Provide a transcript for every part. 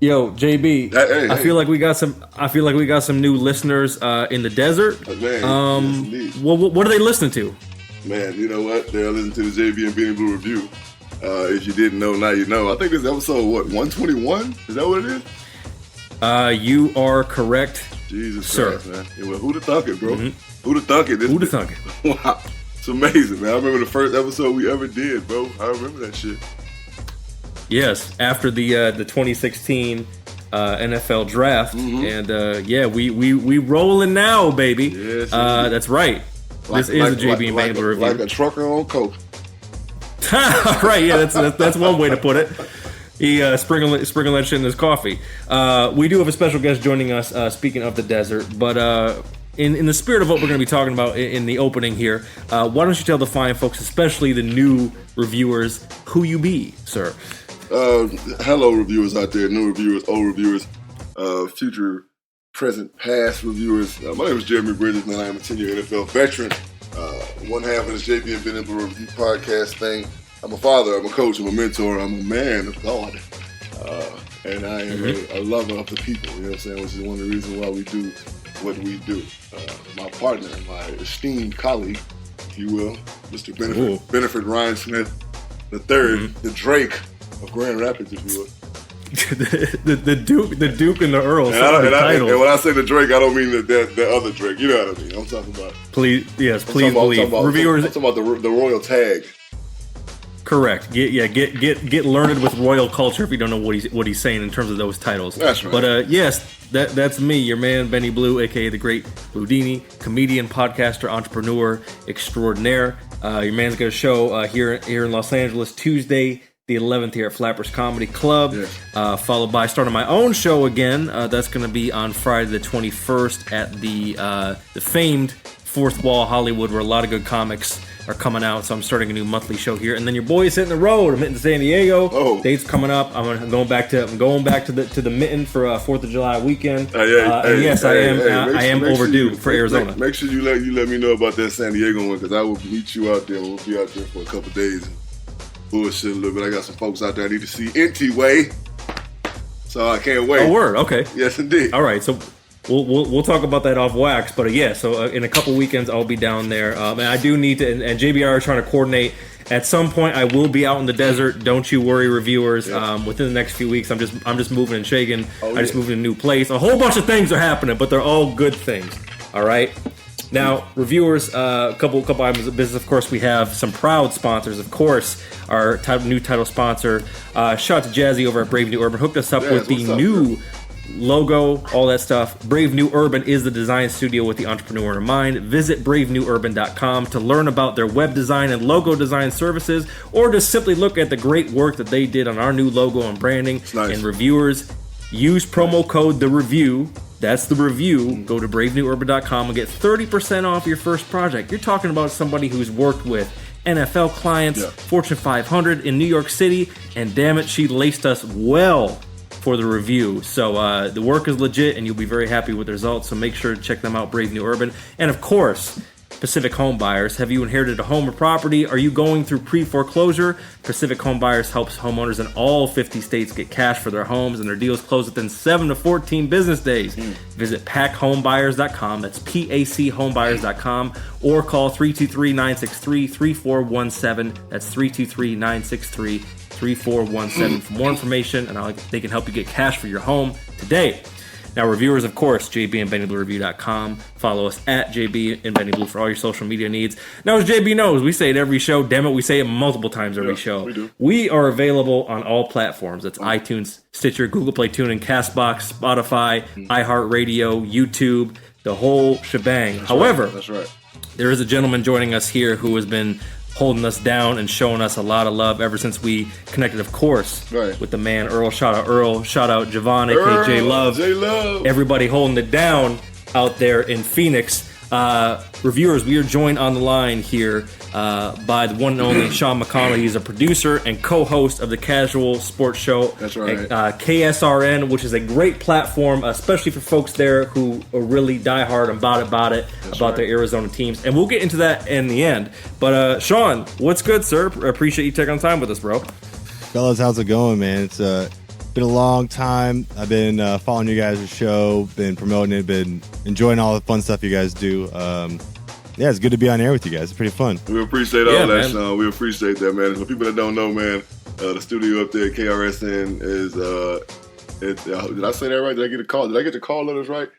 Yo, JB, Hey. I feel like we got some new listeners in the desert. Man, yes, what are they listening to? Man, you know what? They're listening to the JB and Benny Blue review. If you didn't know, now you know. I think this is episode 121? Is that what it is? You are correct, Jesus sir. Christ, man. Yeah, well, who'da thunk it, bro? Mm-hmm. Who'da thunk it? Who'da thunk it? Wow, it's amazing, man. I remember the first episode we ever did, bro. I remember that shit. Yes, after the 2016 NFL draft, and we rolling now, baby. Yes, that's right. This is the JB and Benny Blue review. Like a trucker on coke. Right, yeah, that's one way to put it. He sprinkling that shit in his coffee. We do have a special guest joining us, speaking of the desert, but in the spirit of what we're going to be talking about in the opening here, why don't you tell the fine folks, especially the new reviewers, who you be, sir? Hello, reviewers out there, new reviewers, old reviewers, future, present, past reviewers. My name is Jeremy Bridges, and I am a 10-year NFL veteran. One half of this JB and Benny Blue Review podcast thing. I'm a father, I'm a coach, I'm a mentor, I'm a man of God. And I am a lover of the people, you know what I'm saying, which is one of the reasons why we do what we do. My partner, my esteemed colleague, if you will, Mr. Benefit Rhinesmith III, the Drake of Grand Rapids, if you will. the Duke and the Earl. And when I say the Drake, I don't mean the other Drake. You know what I mean? I'm talking about. Please believe. Reviewers. I'm talking about the royal tag. Correct. Get learned with royal culture if you don't know what he's saying in terms of those titles. That's right. But yes, that's me, your man Benny Blue, aka the great Houdini, comedian, podcaster, entrepreneur extraordinaire. Your man's got a show here in Los Angeles Tuesday the 11th here at Flappers Comedy Club, followed by starting my own show again. That's going to be on Friday the 21st at the famed Fourth Wall Hollywood, where a lot of good comics are coming out. So I'm starting a new monthly show here, and then your boy is hitting the road. I'm hitting San Diego. Dates coming up. I'm going back to the Mitten for 4th of July weekend. I am overdue for Arizona. Make sure you let me know about that San Diego one, because I will meet you out there. We'll be out there for a couple days. Bullshit a little bit. I got some folks out there I need to see anyway, so I can't wait. Oh, word. Okay. Yes, indeed. All right. So we'll talk about that off wax, but so in a couple weekends I'll be down there, and I do need to. And JBR are trying to coordinate. At some point I will be out in the desert. Don't you worry, reviewers. Yes. Within the next few weeks, I'm just moving and shaking. I just moved to a new place. A whole bunch of things are happening, but they're all good things. All right. Now, reviewers, a couple items of business. Of course, we have some proud sponsors. Of course, our new title sponsor, shout out to Jazzy over at Brave New Urban, hooked us up with the new logo, all that stuff. Brave New Urban is the design studio with the entrepreneur in mind. Visit bravenewurban.com to learn about their web design and logo design services, or just simply look at the great work that they did on our new logo and branding. Nice. And reviewers, use promo code THEREVIEW. That's the review. Go to bravenewurban.com and get 30% off your first project. You're talking about somebody who's worked with NFL clients, Fortune 500 in New York City, and damn it, she laced us well for the review. So the work is legit, and you'll be very happy with the results. So make sure to check them out, Brave New Urban. And of course, Pacific Home Buyers. Have you inherited a home or property? Are you going through pre-foreclosure? Pacific Home Buyers helps homeowners in all 50 states get cash for their homes, and their deals close within 7 to 14 business days. Visit PACHomebuyers.com. That's PACHomebuyers.com, or call 323-963-3417. That's 323-963-3417 for more information, and they can help you get cash for your home today. Now, reviewers, of course, JBandBennyBlueReview.com. Follow us at JB and Benny Blue for all your social media needs. Now, as JB knows, we say it every show. Damn it, we say it multiple times every show. We do. We are available on all platforms. That's iTunes, Stitcher, Google Play, TuneIn, CastBox, Spotify, iHeartRadio, YouTube, the whole shebang. However, that's right. There is a gentleman joining us here who has been holding us down and showing us a lot of love ever since we connected, of course, with the man Earl. Shout out Earl. Shout out Javon, aka J Love. Everybody holding it down out there in Phoenix. Reviewers, we are joined on the line here by the one and only Sean McConnell. He's a producer and co-host of the Casual Sports Show. That's right. KSRN, which is a great platform, especially for folks there who are really diehard about their Arizona teams. And we'll get into that in the end. But Sean, what's good, sir? Appreciate you taking the time with us, bro. Fellas, how's it going, man? It's Been a long time. I've been following you guys' show, been promoting it, been enjoying all the fun stuff you guys do. Yeah, it's good to be on air with you guys. It's pretty fun. We appreciate all that, Sean. We appreciate that, man. For people that don't know, man, the studio up there at KRSN is, did I say that right? Did I get a call? Did I get the call letters right?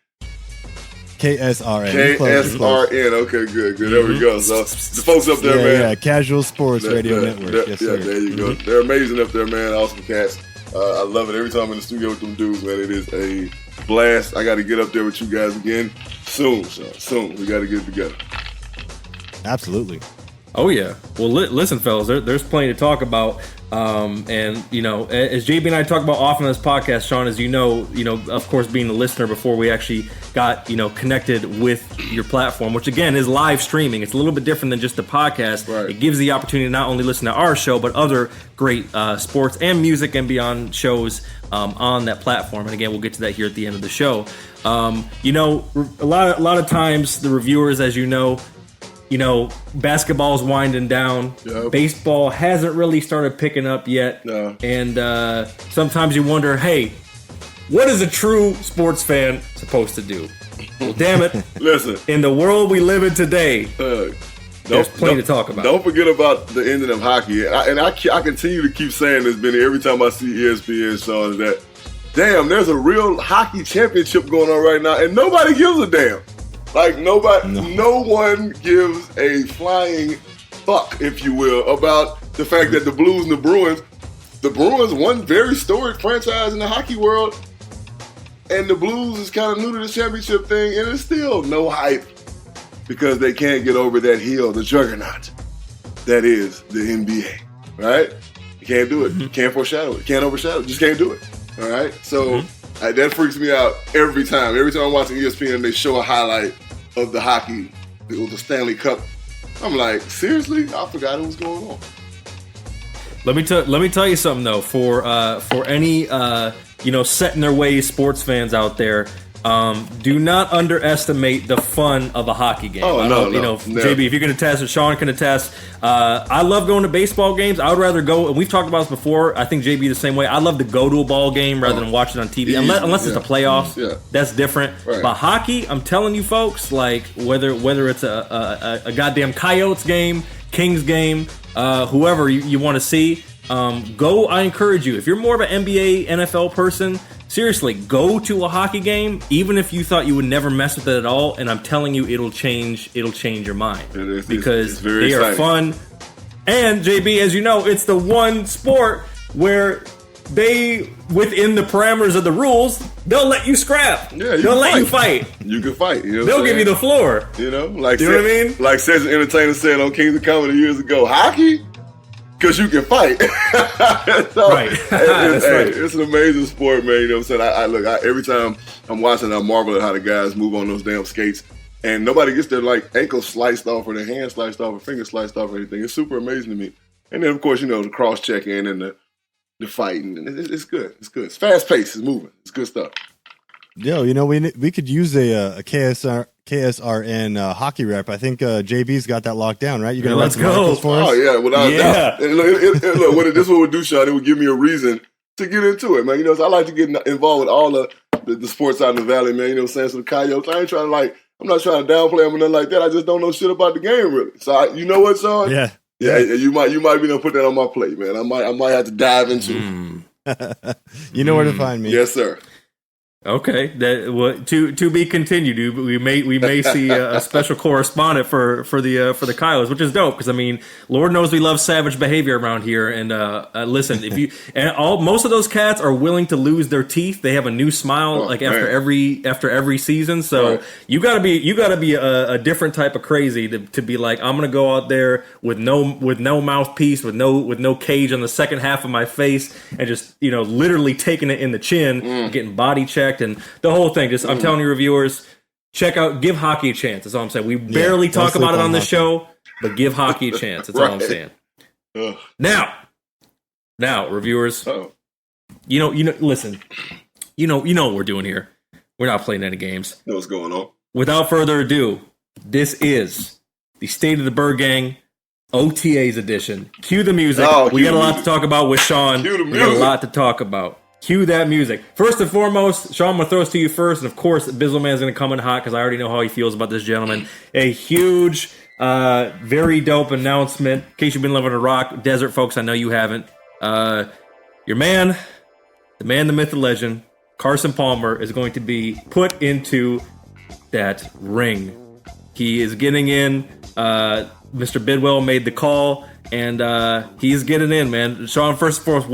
KSRN. KSRN. Okay, good. There we go. So the folks up there, man. Yeah, Casual Sports Radio Network. Yes, sir. There you go. They're amazing up there, man. Awesome cats. I love it. Every time I'm in the studio with them dudes, man, it is a blast. I got to get up there with you guys again soon, Sean. Soon. We got to get it together. Absolutely. Oh, yeah. Well, listen, fellas, there's plenty to talk about. And, you know, as JB and I talk about often on this podcast, Sean, as you know, of course, being a listener before we actually got, connected with your platform, which, again, is live streaming. It's a little bit different than just the podcast. Right. It gives the opportunity to not only listen to our show, but other great sports and music and beyond shows on that platform. And, again, we'll get to that here at the end of the show. A lot of times the reviewers, as you know, basketball's winding down. Yep. Baseball hasn't really started picking up yet. No. And sometimes you wonder, hey, what is a true sports fan supposed to do? Well, damn it. Listen. In the world we live in today, there's plenty to talk about. Don't forget about the ending of hockey. I continue to keep saying this, Benny, every time I see ESPN, Sean, is that, damn, there's a real hockey championship going on right now, and nobody gives a damn. Like, no one gives a flying fuck, if you will, about the fact that the Blues and the Bruins, one very storied franchise in the hockey world, and the Blues is kind of new to the championship thing, and it's still no hype because they can't get over that hill, the juggernaut that is the NBA, right? You can't do it. You can't foreshadow it. Can't overshadow it. Just can't do it, all right? So... that freaks me out every time. Every time I'm watching ESPN and they show a highlight of the hockey, the Stanley Cup, I'm like, seriously? I forgot what was going on. Let me tell you something though. For any set in their ways sports fans out there, do not underestimate the fun of a hockey game. Oh, no. JB, if you can attest, or Sean can attest, I love going to baseball games. I would rather go, and we've talked about this before, I think JB the same way. I love to go to a ball game rather than watch it on TV, unless it's the playoffs. Yeah. That's different. Right. But hockey, I'm telling you folks, like whether it's a goddamn Coyotes game, Kings game, whoever you want to see, go. I encourage you. If you're more of an NBA, NFL person, seriously, go to a hockey game, even if you thought you would never mess with it at all. And I'm telling you, it'll change your mind because they are fun. And JB, as you know, it's the one sport where they, within the parameters of the rules, they'll let you scrap. Yeah, they'll let you fight. You can fight. You know they'll give you the floor. Like you know what I mean? Like Cedric Entertainer said on Kings of Comedy years ago, hockey. Because you can fight. Right. It's an amazing sport, man. You know what I'm saying? Every time I'm watching, I marvel at how the guys move on those damn skates. And nobody gets their ankle sliced off or their hand sliced off or finger sliced off or anything. It's super amazing to me. And then, of course, the cross-checking and the fighting. It's good. It's good. It's fast-paced. It's moving. It's good stuff. Yo, we could use a KSRN hockey rep. I think JB's got that locked down, right? You're gonna let's go for us? Oh yeah, without a doubt. And look, this is what we'll do, Sean. It would give me a reason to get into it, man. So I like to get involved with all the sports out in the valley, man. You know what I'm saying? So the Coyotes, I'm not trying to downplay them or nothing like that. I just don't know shit about the game really. So you know what, Sean? Yeah. You might be able to put that on my plate, man. I might have to dive into it. You know where to find me. Yes, sir. Okay, to be continued. We may see a special correspondent for the Coyotes, which is dope because I mean, Lord knows we love savage behavior around here. And listen, most of those cats are willing to lose their teeth. They have a new smile after every season. So right. you gotta be a different type of crazy to be like, I'm gonna go out there with no mouthpiece, with no cage on the second half of my face, and just literally taking it in the chin, getting body checked. And the whole thing, I'm telling you, reviewers, give hockey a chance. That's all I'm saying. We barely talk about it on the show, but give hockey a chance. That's all I'm saying. Now, reviewers, listen, you know what we're doing here. We're not playing any games. Know what's going on. Without further ado, this is the State of the Birdgang OTAs edition. Cue the music. We got a lot to talk about with Sean. Cue the music. We got a lot to talk about. Cue that music. First and foremost, Sean, I'm going to throw this to you first. And, of course, Bizzleman's going to come in hot because I already know how he feels about this gentleman. A huge, very dope announcement. In case you've been living a rock, desert folks, I know you haven't. Your man, the myth, the legend, Carson Palmer, is going to be put into that ring. He is getting in. Mr. Bidwell made the call. And he's getting in, man. Sean, first and foremost,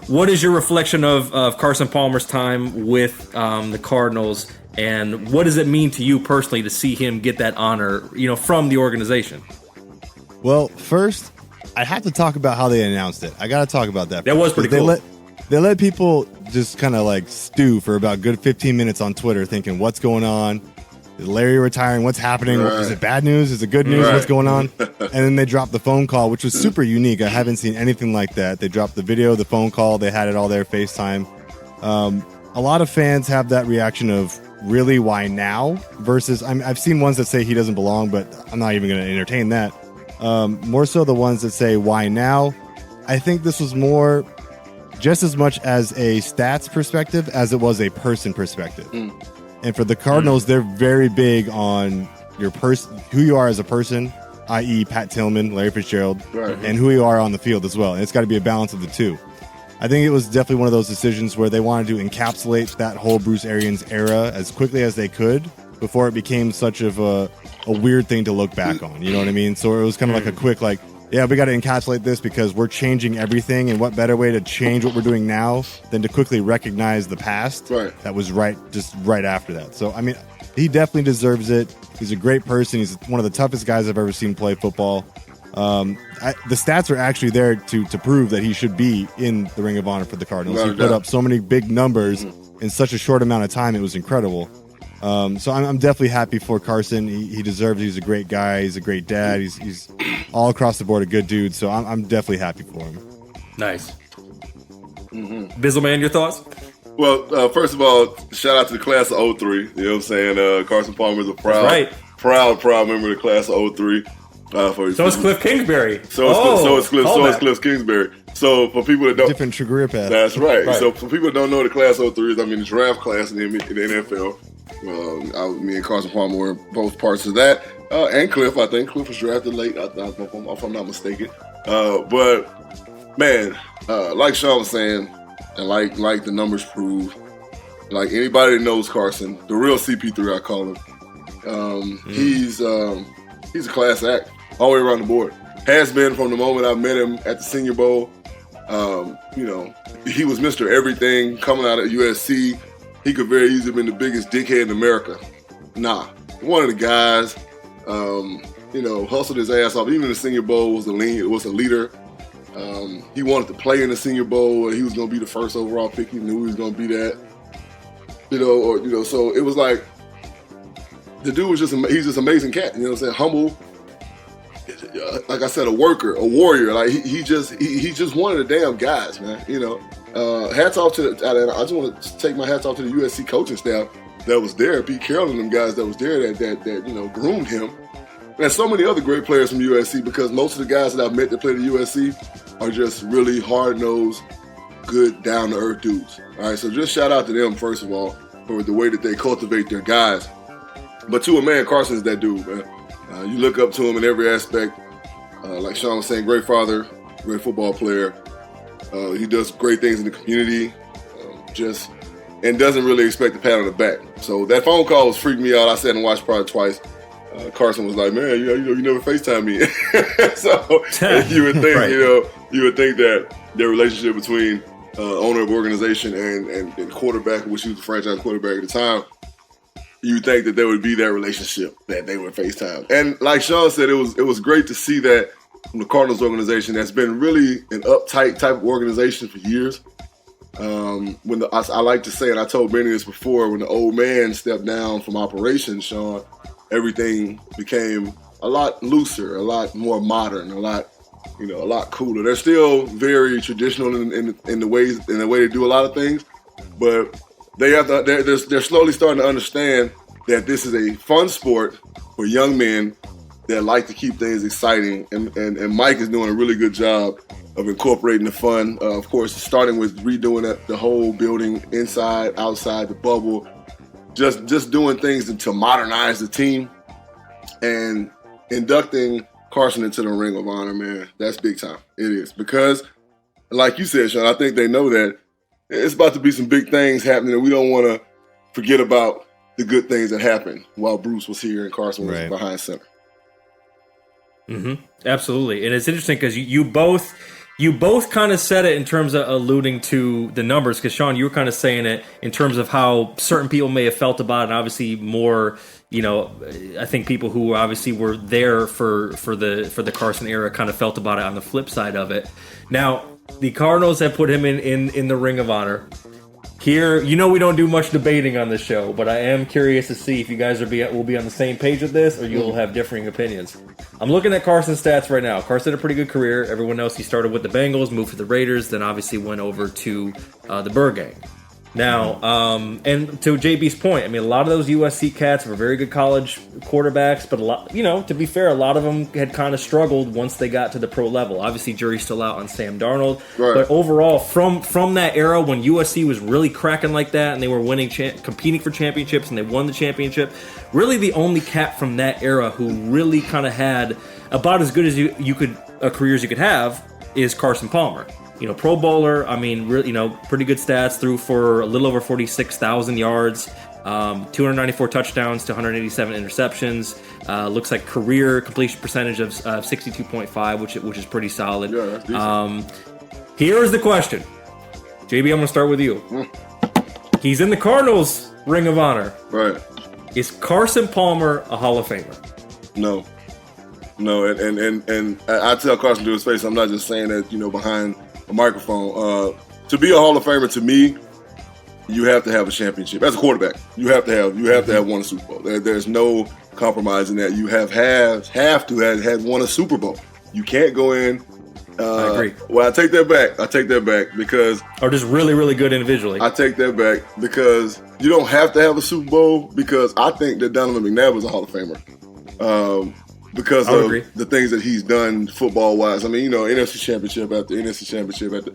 what is your reflection of Carson Palmer's time with the Cardinals, and what does it mean to you personally to see him get that honor, from the organization? Well, first, I have to talk about how they announced it. I got to talk about that. That was pretty cool. They let people just kind of like stew for about a good 15 minutes on Twitter, thinking, what's going on? Is Larry retiring? What's happening? Right. Is it bad news? Is it good news? Right. What's going on? And then they dropped the phone call, which was super unique. I haven't seen anything like that. They dropped the video, the phone call. They had it all there, FaceTime. A lot of fans have that reaction of, really, why now? Versus, I've seen ones that say he doesn't belong, but I'm not even going to entertain that. More so the ones that say, why now? I think this was more just as much as a stats perspective as it was a person perspective. And for the Cardinals, they're very big on your who you are as a person, i.e. Pat Tillman, Larry Fitzgerald, right, and who you are on the field as well. And it's got to be a balance of the two. I think it was definitely one of those decisions where they wanted to encapsulate that whole Bruce Arians era as quickly as they could before it became such of a weird thing to look back on. You know what I mean? So it was kind of like a quick, yeah, we got to encapsulate this because we're changing everything, and what better way to change what we're doing now than to quickly recognize the past that was just right after that. So, I mean, he definitely deserves it. He's a great person. He's one of the toughest guys I've ever seen play football. The stats are actually there to prove that he should be in the Ring of Honor for the Cardinals. He put up so many big numbers in such a short amount of time. It was incredible. So I'm definitely happy for Carson. He deserves it. He's a great guy. He's a great dad. He's all across the board a good dude. So I'm definitely happy for him. Nice. Bizzleman, your thoughts? Well, first of all, shout out to the class of 03. You know what I'm saying? Carson Palmer is a proud member of the class of 03. So is Cliff Kingsbury. So is Cliff Kingsbury. So for people that don't... Different career path. That's right. So for people that don't know, the class of 03 is, the draft class in the NFL. Me and Carson Palmer were both parts of that. And Cliff, I think. Cliff was drafted late, if I'm not mistaken. But, man, like Sean was saying, and like the numbers prove, like anybody that knows Carson, the real CP3, I call him, he's a class act all the way around the board. Has been from the moment I met him at the Senior Bowl. He was Mr. Everything coming out of USC. He could very easily have been the biggest dickhead in America. Nah. One of the guys, hustled his ass off. Even in the Senior Bowl was a leader. He wanted to play in the Senior Bowl. He was going to be the first overall pick. He knew he was going to be that. So it was like, the dude was he's just an amazing cat. You know what I'm saying? Humble. Like I said, a worker, a warrior. Like he just one of the damn guys, man. Hats off to I just want to take my hats off to the USC coaching staff that was there, Pete Carroll and them guys that was there that groomed him. And so many other great players from USC, because most of the guys that I've met that played at USC are just really hard-nosed, good, down-to-earth dudes. All right, so just shout out to them, first of all, for the way that they cultivate their guys. But to a man, Carson's that dude, man. You look up to him in every aspect. Like Sean was saying, great father, great football player. He does great things in the community, and doesn't really expect a pat on the back. So that phone call was freaking me out. I sat and watched probably twice. Carson was like, "Man, you never FaceTime me." So you would think, you would think that their relationship between owner of organization and quarterback, which he was the franchise quarterback at the time, you would think that there would be that relationship, that they would FaceTime. And like Sean said, it was great to see that from the Cardinals organization that's been really an uptight type of organization for years. I like to say, and I told Benny this before, when the old man stepped down from operations, Sean, everything became a lot looser, a lot more modern, a lot cooler. They're still very traditional in the way they do a lot of things, but they're slowly starting to understand that this is a fun sport for young men that like to keep things exciting, and Mike is doing a really good job of incorporating the fun. Of course, starting with redoing the whole building, inside, outside, the bubble, just doing things to modernize the team, and inducting Carson into the Ring of Honor, man. That's big time. It is. Because, like you said, Sean, I think they know that it's about to be some big things happening, and we don't want to forget about the good things that happened while Bruce was here and Carson was behind center. Mm-hmm. Absolutely. And it's interesting because you both kind of said it in terms of alluding to the numbers, because Sean, you were kind of saying it in terms of how certain people may have felt about it, and obviously more, I think people who obviously were there for the Carson era kind of felt about it on the flip side of it. Now, the Cardinals have put him in the Ring of Honor. Here, we don't do much debating on this show, but I am curious to see if you guys will be on the same page with this, or you'll have differing opinions. I'm looking at Carson's stats right now. Carson had a pretty good career. Everyone knows he started with the Bengals, moved to the Raiders, then obviously went over to the Birdgang. Now, and to JB's point, a lot of those USC cats were very good college quarterbacks, but a lot, to be fair, a lot of them had kind of struggled once they got to the pro level. Obviously, jury's still out on Sam Darnold, but overall, from that era when USC was really cracking like that, and they were winning, competing for championships, and they won the championship, really the only cat from that era who really kind of had about as good as you could a career as you could have is Carson Palmer. Pro Bowler, pretty good stats, threw for a little over 46,000 yards, 294 touchdowns to 187 interceptions. Looks like career completion percentage of 62.5, which is pretty solid. Yeah, that's decent. Here's the question. JB, I'm going to start with you. He's in the Cardinals Ring of Honor. Right. Is Carson Palmer a Hall of Famer? No, and I tell Carson to his face, I'm not just saying that, behind a microphone. To be a Hall of Famer, to me, you have to have a championship. As a quarterback, you have to have won a Super Bowl. There's no compromise in that. You have to have won a Super Bowl. You can't go in. I agree. Well, I take that back because... Or just really, really good individually. I take that back because you don't have to have a Super Bowl, because I think that Donovan McNabb is a Hall of Famer. Because of the things that he's done football-wise. NFC championship after NFC championship after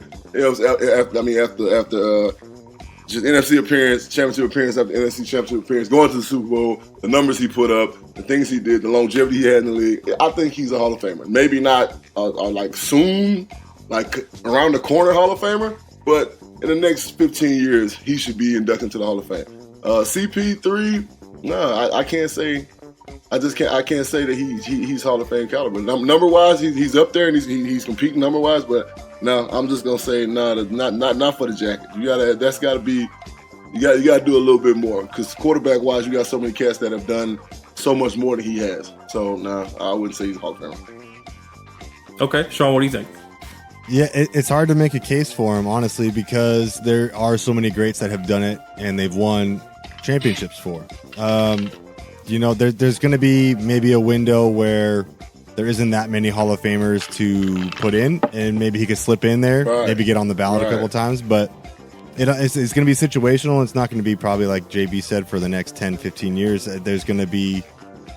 just NFC appearance, championship appearance after NFC championship appearance, going to the Super Bowl, the numbers he put up, the things he did, the longevity he had in the league. I think he's a Hall of Famer. Maybe not like soon, like around the corner Hall of Famer, but in the next 15 years, he should be inducted into the Hall of Fame. CP3, no, I can't say. I can't say that he's Hall of Fame caliber. Number wise, he's up there and he's competing number wise. But no, I'm just gonna say no, not for the jacket. You gotta do a little bit more, because quarterback wise, you got so many cats that have done so much more than he has. So no, I wouldn't say he's Hall of Fame. Okay, Sean, what do you think? Yeah, it's hard to make a case for him, honestly, because there are so many greats that have done it and they've won championships for. There's going to be maybe a window where there isn't that many Hall of Famers to put in, and maybe he could slip in there, maybe get on the ballot a couple times, but it's going to be situational. It's not going to be probably like JB said for the next 10, 15 years. There's going to be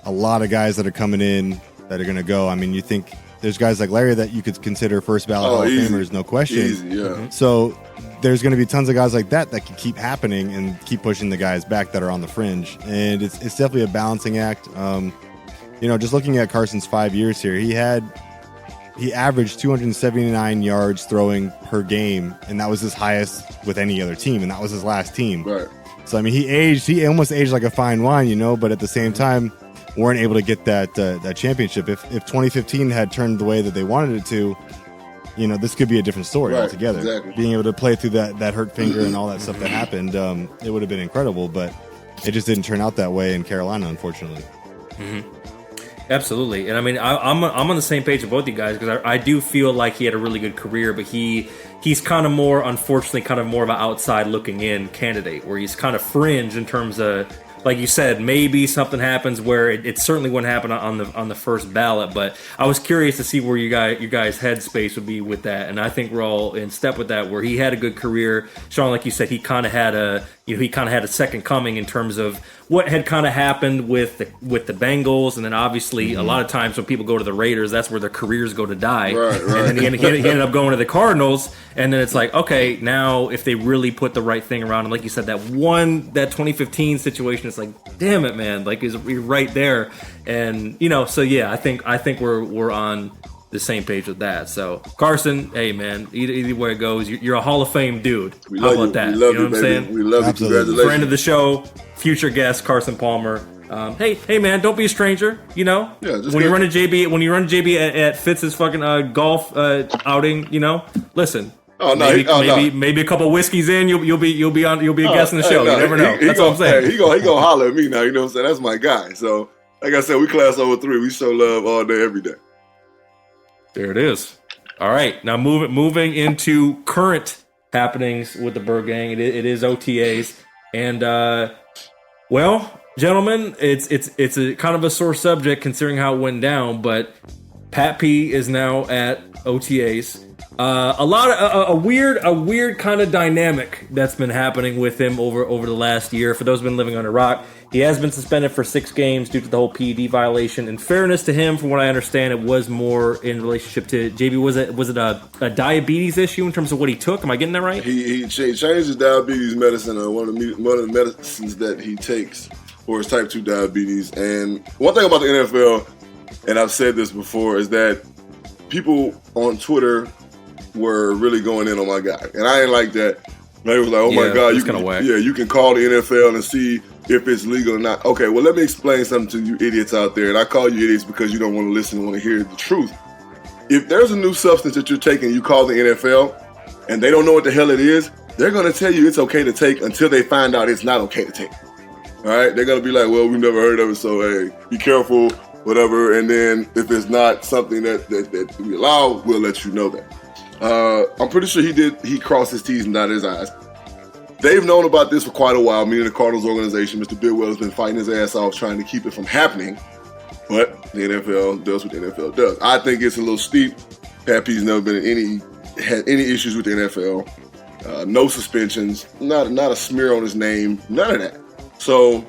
a lot of guys that are coming in that are going to go. You think there's guys like Larry that you could consider first ballot Hall of Famers, no question. Easy, yeah. So there's going to be tons of guys like that can keep happening and keep pushing the guys back that are on the fringe. And it's definitely a balancing act. Just looking at Carson's 5 years here, he averaged 279 yards throwing per game, and that was his highest with any other team, and that was his last team. Right. So he almost aged like a fine wine, but at the same time, weren't able to get that championship. If 2015 had turned the way that they wanted it to, this could be a different story altogether. Exactly. Being able to play through that hurt finger and all that stuff that happened, it would have been incredible, but it just didn't turn out that way in Carolina, unfortunately. Mm-hmm. Absolutely. And I'm on the same page with both you guys, because I do feel like he had a really good career, but he's kind of more, unfortunately, kind of more of an outside looking in candidate, where he's kind of fringe in terms of like you said, maybe something happens where it certainly wouldn't happen on the first ballot. But I was curious to see where your guys' headspace would be with that, and I think we're all in step with that. Where he had a good career, Sean, like you said, he kind of had a second coming in terms of what had kind of happened with the Bengals, and then obviously a lot of times when people go to the Raiders, that's where their careers go to die. Right. And then he ended up going to the Cardinals, and then it's like, okay, now if they really put the right thing around him, like you said, that 2015 situation, it's like, damn it, man, like you're right there, and so yeah, I think we're on the same page with that. So Carson, hey man, either way it goes, you're a Hall of Fame dude. How about that? We love you know what I'm saying? We love you. Congratulations. Friend of the show, future guest Carson Palmer. Hey man, don't be a stranger. Yeah, when you run a JB at Fitz's fucking golf outing, listen. Oh no, maybe a couple whiskeys in, you'll be a guest in the show. You never know. That's what I'm saying. Hey, he gonna holler at me now. You know what I'm saying? That's my guy. So like I said, we class over 3. We show love all day, every day. There it is. All right, now moving into current happenings with the Birdgang. It is OTAs, and well, gentlemen, it's a kind of a sore subject considering how it went down. But Pat P is now at OTAs. A weird kind of dynamic that's been happening with him over the last year. For those who've been living under a rock, he has been suspended for 6 games due to the whole PED violation. In fairness to him, from what I understand, it was more in relationship to JB. Was it a diabetes issue in terms of what he took? Am I getting that right? He changed his diabetes medicine. One of the medicines that he takes for his type 2 diabetes. And one thing about the NFL, and I've said this before, is that people on Twitter were really going in on my guy, and I ain't like that. They was like, "Oh my God, you can call the NFL and see if it's legal or not." Okay, well, let me explain something to you idiots out there, and I call you idiots because you don't want to listen, want to hear the truth. If there's a new substance that you're taking, you call the NFL, and they don't know what the hell it is, they're going to tell you it's okay to take until they find out it's not okay to take. All right, they're going to be like, "Well, we've never heard of it, so hey, be careful, whatever." And then if it's not something that we allow, we'll let you know that. I'm pretty sure he crossed his T's and dotted his I's. They've known about this for quite a while, meaning the Cardinals organization. Mr. Bidwell has been fighting his ass off trying to keep it from happening, but the NFL does what the NFL does. I think it's a little steep. Pat P's never had any issues with the NFL. No suspensions, not a smear on his name, none of that. So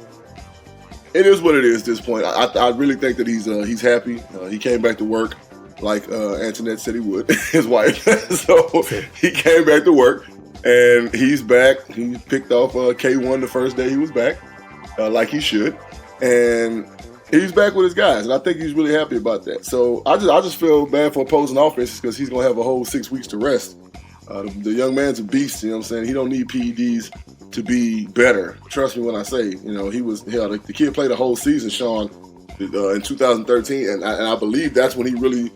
it is what it is at this point. I really think that he's happy. He came back to work like Antoinette said he would, his wife. So he came back to work, and he's back. He picked off K1 the first day he was back, like he should. And he's back with his guys, and I think he's really happy about that. So I just feel bad for opposing offenses because he's going to have a whole 6 weeks to rest. The young man's a beast, you know what I'm saying? He don't need PEDs to be better. Trust me when I say, the kid played a whole season, Sean, in 2013, and I believe that's when he really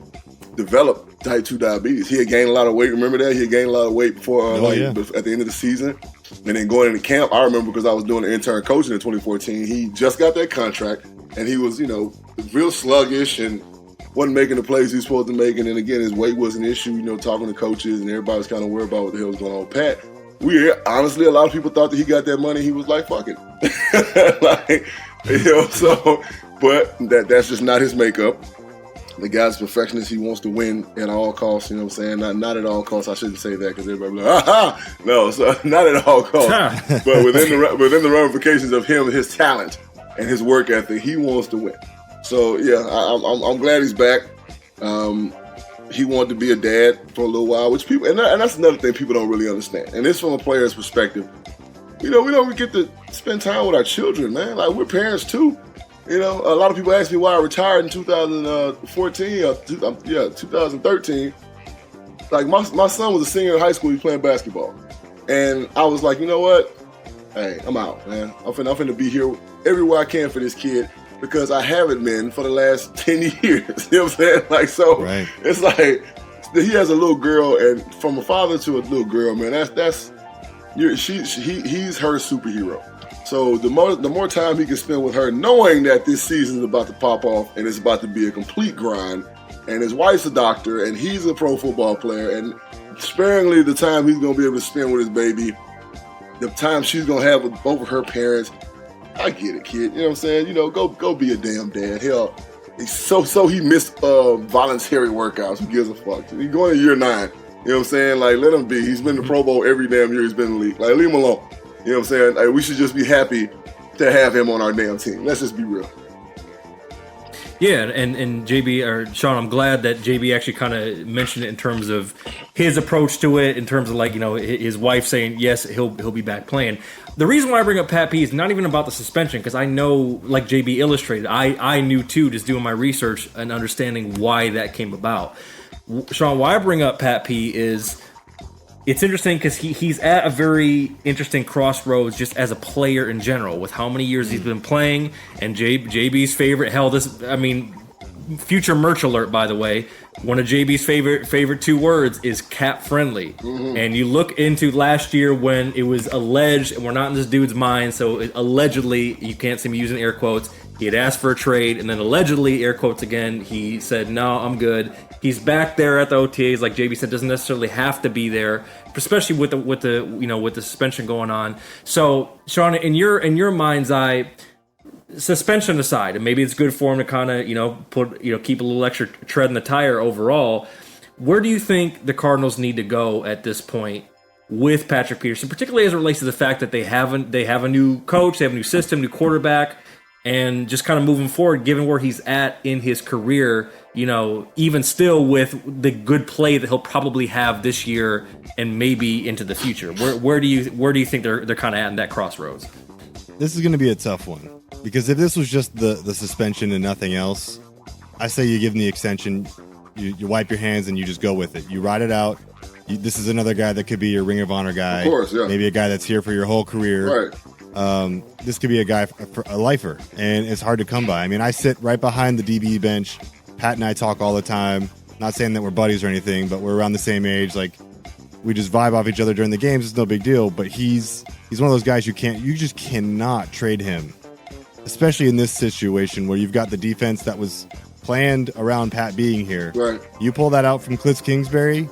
developed type 2 diabetes. He had gained a lot of weight. Remember that? He had gained a lot of weight before at the end of the season. And then going into camp, I remember because I was doing the intern coaching in 2014, he just got that contract, and he was, real sluggish and wasn't making the plays he was supposed to make. And then again, his weight was an issue, talking to coaches, and everybody was kind of worried about what the hell was going on with Pat. Honestly, a lot of people thought that he got that money. He was like, fuck it. But that's just not his makeup. The guy's perfectionist. He wants to win at all costs. You know what I'm saying? Not at all costs. I shouldn't say that because everybody be like, aha! No, so not at all costs. But within the ramifications of him, his talent and his work ethic, he wants to win. So yeah, I'm glad he's back. He wanted to be a dad for a little while, which people and that's another thing people don't really understand. And this from a player's perspective. We don't get to spend time with our children, man. Like, we're parents too. A lot of people ask me why I retired in 2013. Like, my son was a senior in high school. He was playing basketball. And I was like, you know what? Hey, I'm out, man. I'm finna be here everywhere I can for this kid because I haven't been for the last 10 years. You know what I'm saying? Like, so right. It's like he has a little girl, and from a father to a little girl, man, he's her superhero. So the more time he can spend with her, knowing that this season is about to pop off and it's about to be a complete grind, and his wife's a doctor and he's a pro football player, and sparingly the time he's going to be able to spend with his baby, the time she's going to have with both of her parents, I get it, kid. You know what I'm saying? You know, go be a damn dad. Hell, he missed voluntary workouts. Who gives a fuck? He's going to year 9. You know what I'm saying? Like, let him be. He's been in the Pro Bowl every damn year he's been in the league. Like, leave him alone. You know what I'm saying? Like, we should just be happy to have him on our damn team. Let's just be real. Yeah, and JB or Sean, I'm glad that JB actually kind of mentioned it in terms of his approach to it, in terms of like, you know, his wife saying yes, he'll be back playing. The reason why I bring up Pat P is not even about the suspension, because I know, like JB illustrated, I knew too, just doing my research and understanding why that came about. Sean, why I bring up Pat P is it's interesting because he's at a very interesting crossroads just as a player in general, with how many years he's been playing, and JB's favorite, future merch alert, by the way, one of JB's favorite 2 words is cap friendly. And you look into last year when it was alleged, and we're not in this dude's mind, so allegedly, you can't see me using air quotes, he had asked for a trade, and then allegedly, air quotes again, he said, no, I'm good. He's back there at the OTAs, like JB said, doesn't necessarily have to be there, especially with the suspension going on. So, Sean, in your mind's eye, suspension aside, and maybe it's good for him to kind of, keep a little extra tread in the tire overall, where do you think the Cardinals need to go at this point with Patrick Peterson, particularly as it relates to the fact that they have a new coach, they have a new system, new quarterback, and just kind of moving forward, given where he's at in his career, even still with the good play that he'll probably have this year and maybe into the future? Where do you think they're kind of at in that crossroads? This is going to be a tough one, because if this was just the suspension and nothing else, I say you give him the extension, you wipe your hands and you just go with it. You ride it out. This is another guy that could be your Ring of Honor guy. Of course, yeah. Maybe a guy that's here for your whole career. Right. This could be a guy for a lifer, and it's hard to come by. I mean, I sit right behind the DB bench. Pat and I talk all the time. Not saying that we're buddies or anything, but we're around the same age. Like, we just vibe off each other during the games. It's no big deal. But he's one of those guys you just cannot trade him, especially in this situation where you've got the defense that was planned around Pat being here. Right. You pull that out from Cliff Kingsbury,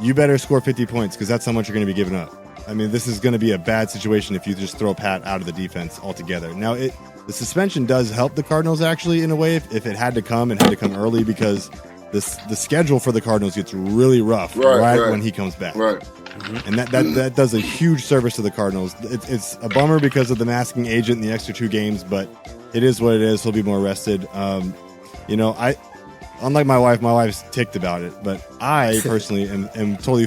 you better score 50 points, because that's how much you're going to be giving up. I mean, this is going to be a bad situation if you just throw Pat out of the defense altogether. Now, the suspension does help the Cardinals, actually, in a way, if it had to come and had to come early, because the schedule for the Cardinals gets really rough right when he comes back. Right. And that does a huge service to the Cardinals. It's a bummer because of the masking agent and the extra 2 games, but it is what it is. He'll be more rested. Unlike my wife's ticked about it, but I personally am totally,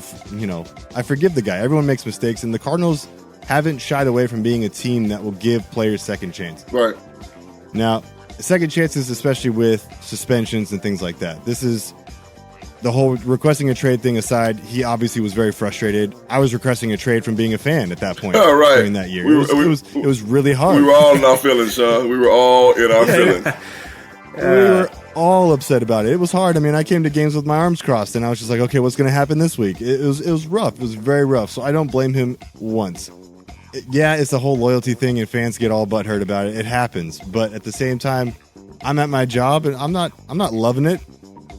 I forgive the guy. Everyone makes mistakes, and the Cardinals haven't shied away from being a team that will give players second chances. Right. Now, second chances, especially with suspensions and things like that. This is the whole requesting a trade thing aside. He obviously was very frustrated. I was requesting a trade from being a fan at that point during that year. It was really hard. We were all in our feelings, Sean. We were all in our feelings. We were all upset about it. It was hard. I mean, I came to games with my arms crossed, and I was just like, okay, what's going to happen this week? It was rough. It was very rough. So I don't blame him once. It's the whole loyalty thing, and fans get all butthurt about it. It happens. But at the same time, I'm at my job, and I'm not loving it.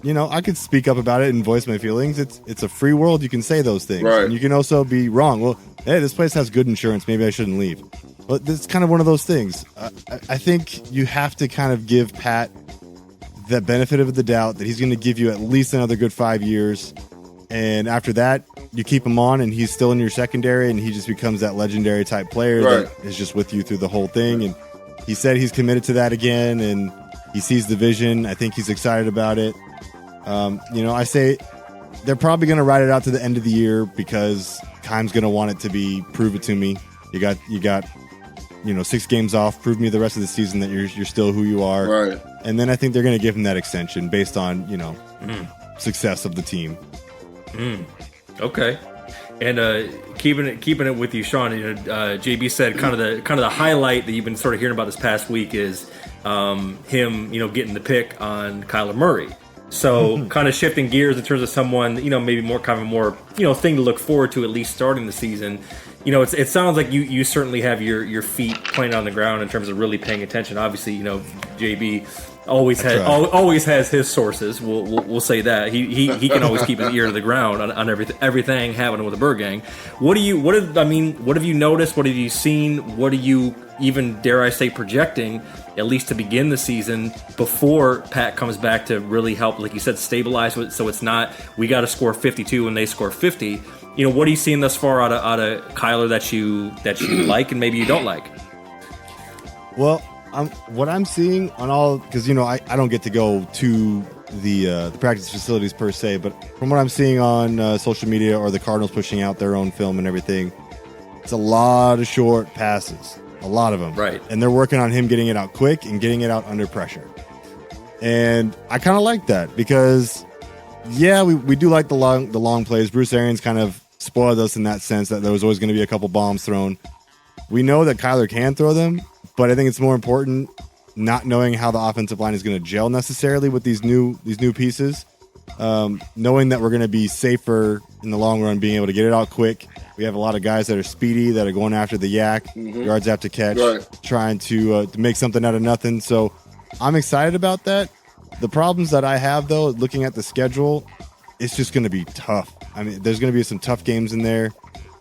I could speak up about it and voice my feelings. It's a free world. You can say those things. Right. And you can also be wrong. Well, hey, this place has good insurance. Maybe I shouldn't leave. But it's kind of one of those things. I think you have to kind of give Pat the benefit of the doubt that he's going to give you at least another good 5 years. And after that, you keep him on, and he's still in your secondary, and he just becomes that legendary type player that is just with you through the whole thing. And he said he's committed to that again, and he sees the vision. I think he's excited about it. I say they're probably going to ride it out to the end of the year, because Keim's going to want it to be prove it to me. You got 6 games off. Prove me the rest of the season that you're still who you are. Right. And then I think they're going to give him that extension based on success of the team. Okay. And keeping it with you, Sean. JB said kind of the highlight that you've been sort of hearing about this past week is him getting the pick on Kyler Murray. So kind of shifting gears in terms of someone, maybe more thing to look forward to, at least starting the season. It sounds like you certainly have your feet planted on the ground in terms of really paying attention. Obviously, JB always has his sources. We'll say that he can always keep his ear to the ground on everything happening with the Birdgang. What have you noticed? What have you seen? What are you even, dare I say, projecting, at least to begin the season, before Pat comes back to really help, like you said, stabilize it, so it's not we got to score 52 and they score 50. What are you seeing thus far out of Kyler that you like and maybe you don't like? Well, what I'm seeing on all, because I don't get to go to the practice facilities per se, but from what I'm seeing on social media or the Cardinals pushing out their own film and everything, it's a lot of short passes, a lot of them. Right. And they're working on him getting it out quick and getting it out under pressure. And I kind of like that because, we do like the long plays. Bruce Arians kind of spoiled us in that sense that there was always going to be a couple bombs thrown. We know that Kyler can throw them, but I think it's more important not knowing how the offensive line is going to gel necessarily with these new pieces. Knowing that we're going to be safer in the long run, being able to get it out quick. We have a lot of guys that are speedy, that are going after the yak, yards after catch, trying to make something out of nothing. So I'm excited about that. The problems that I have, though, looking at the schedule, it's just going to be tough. I mean, there's going to be some tough games in there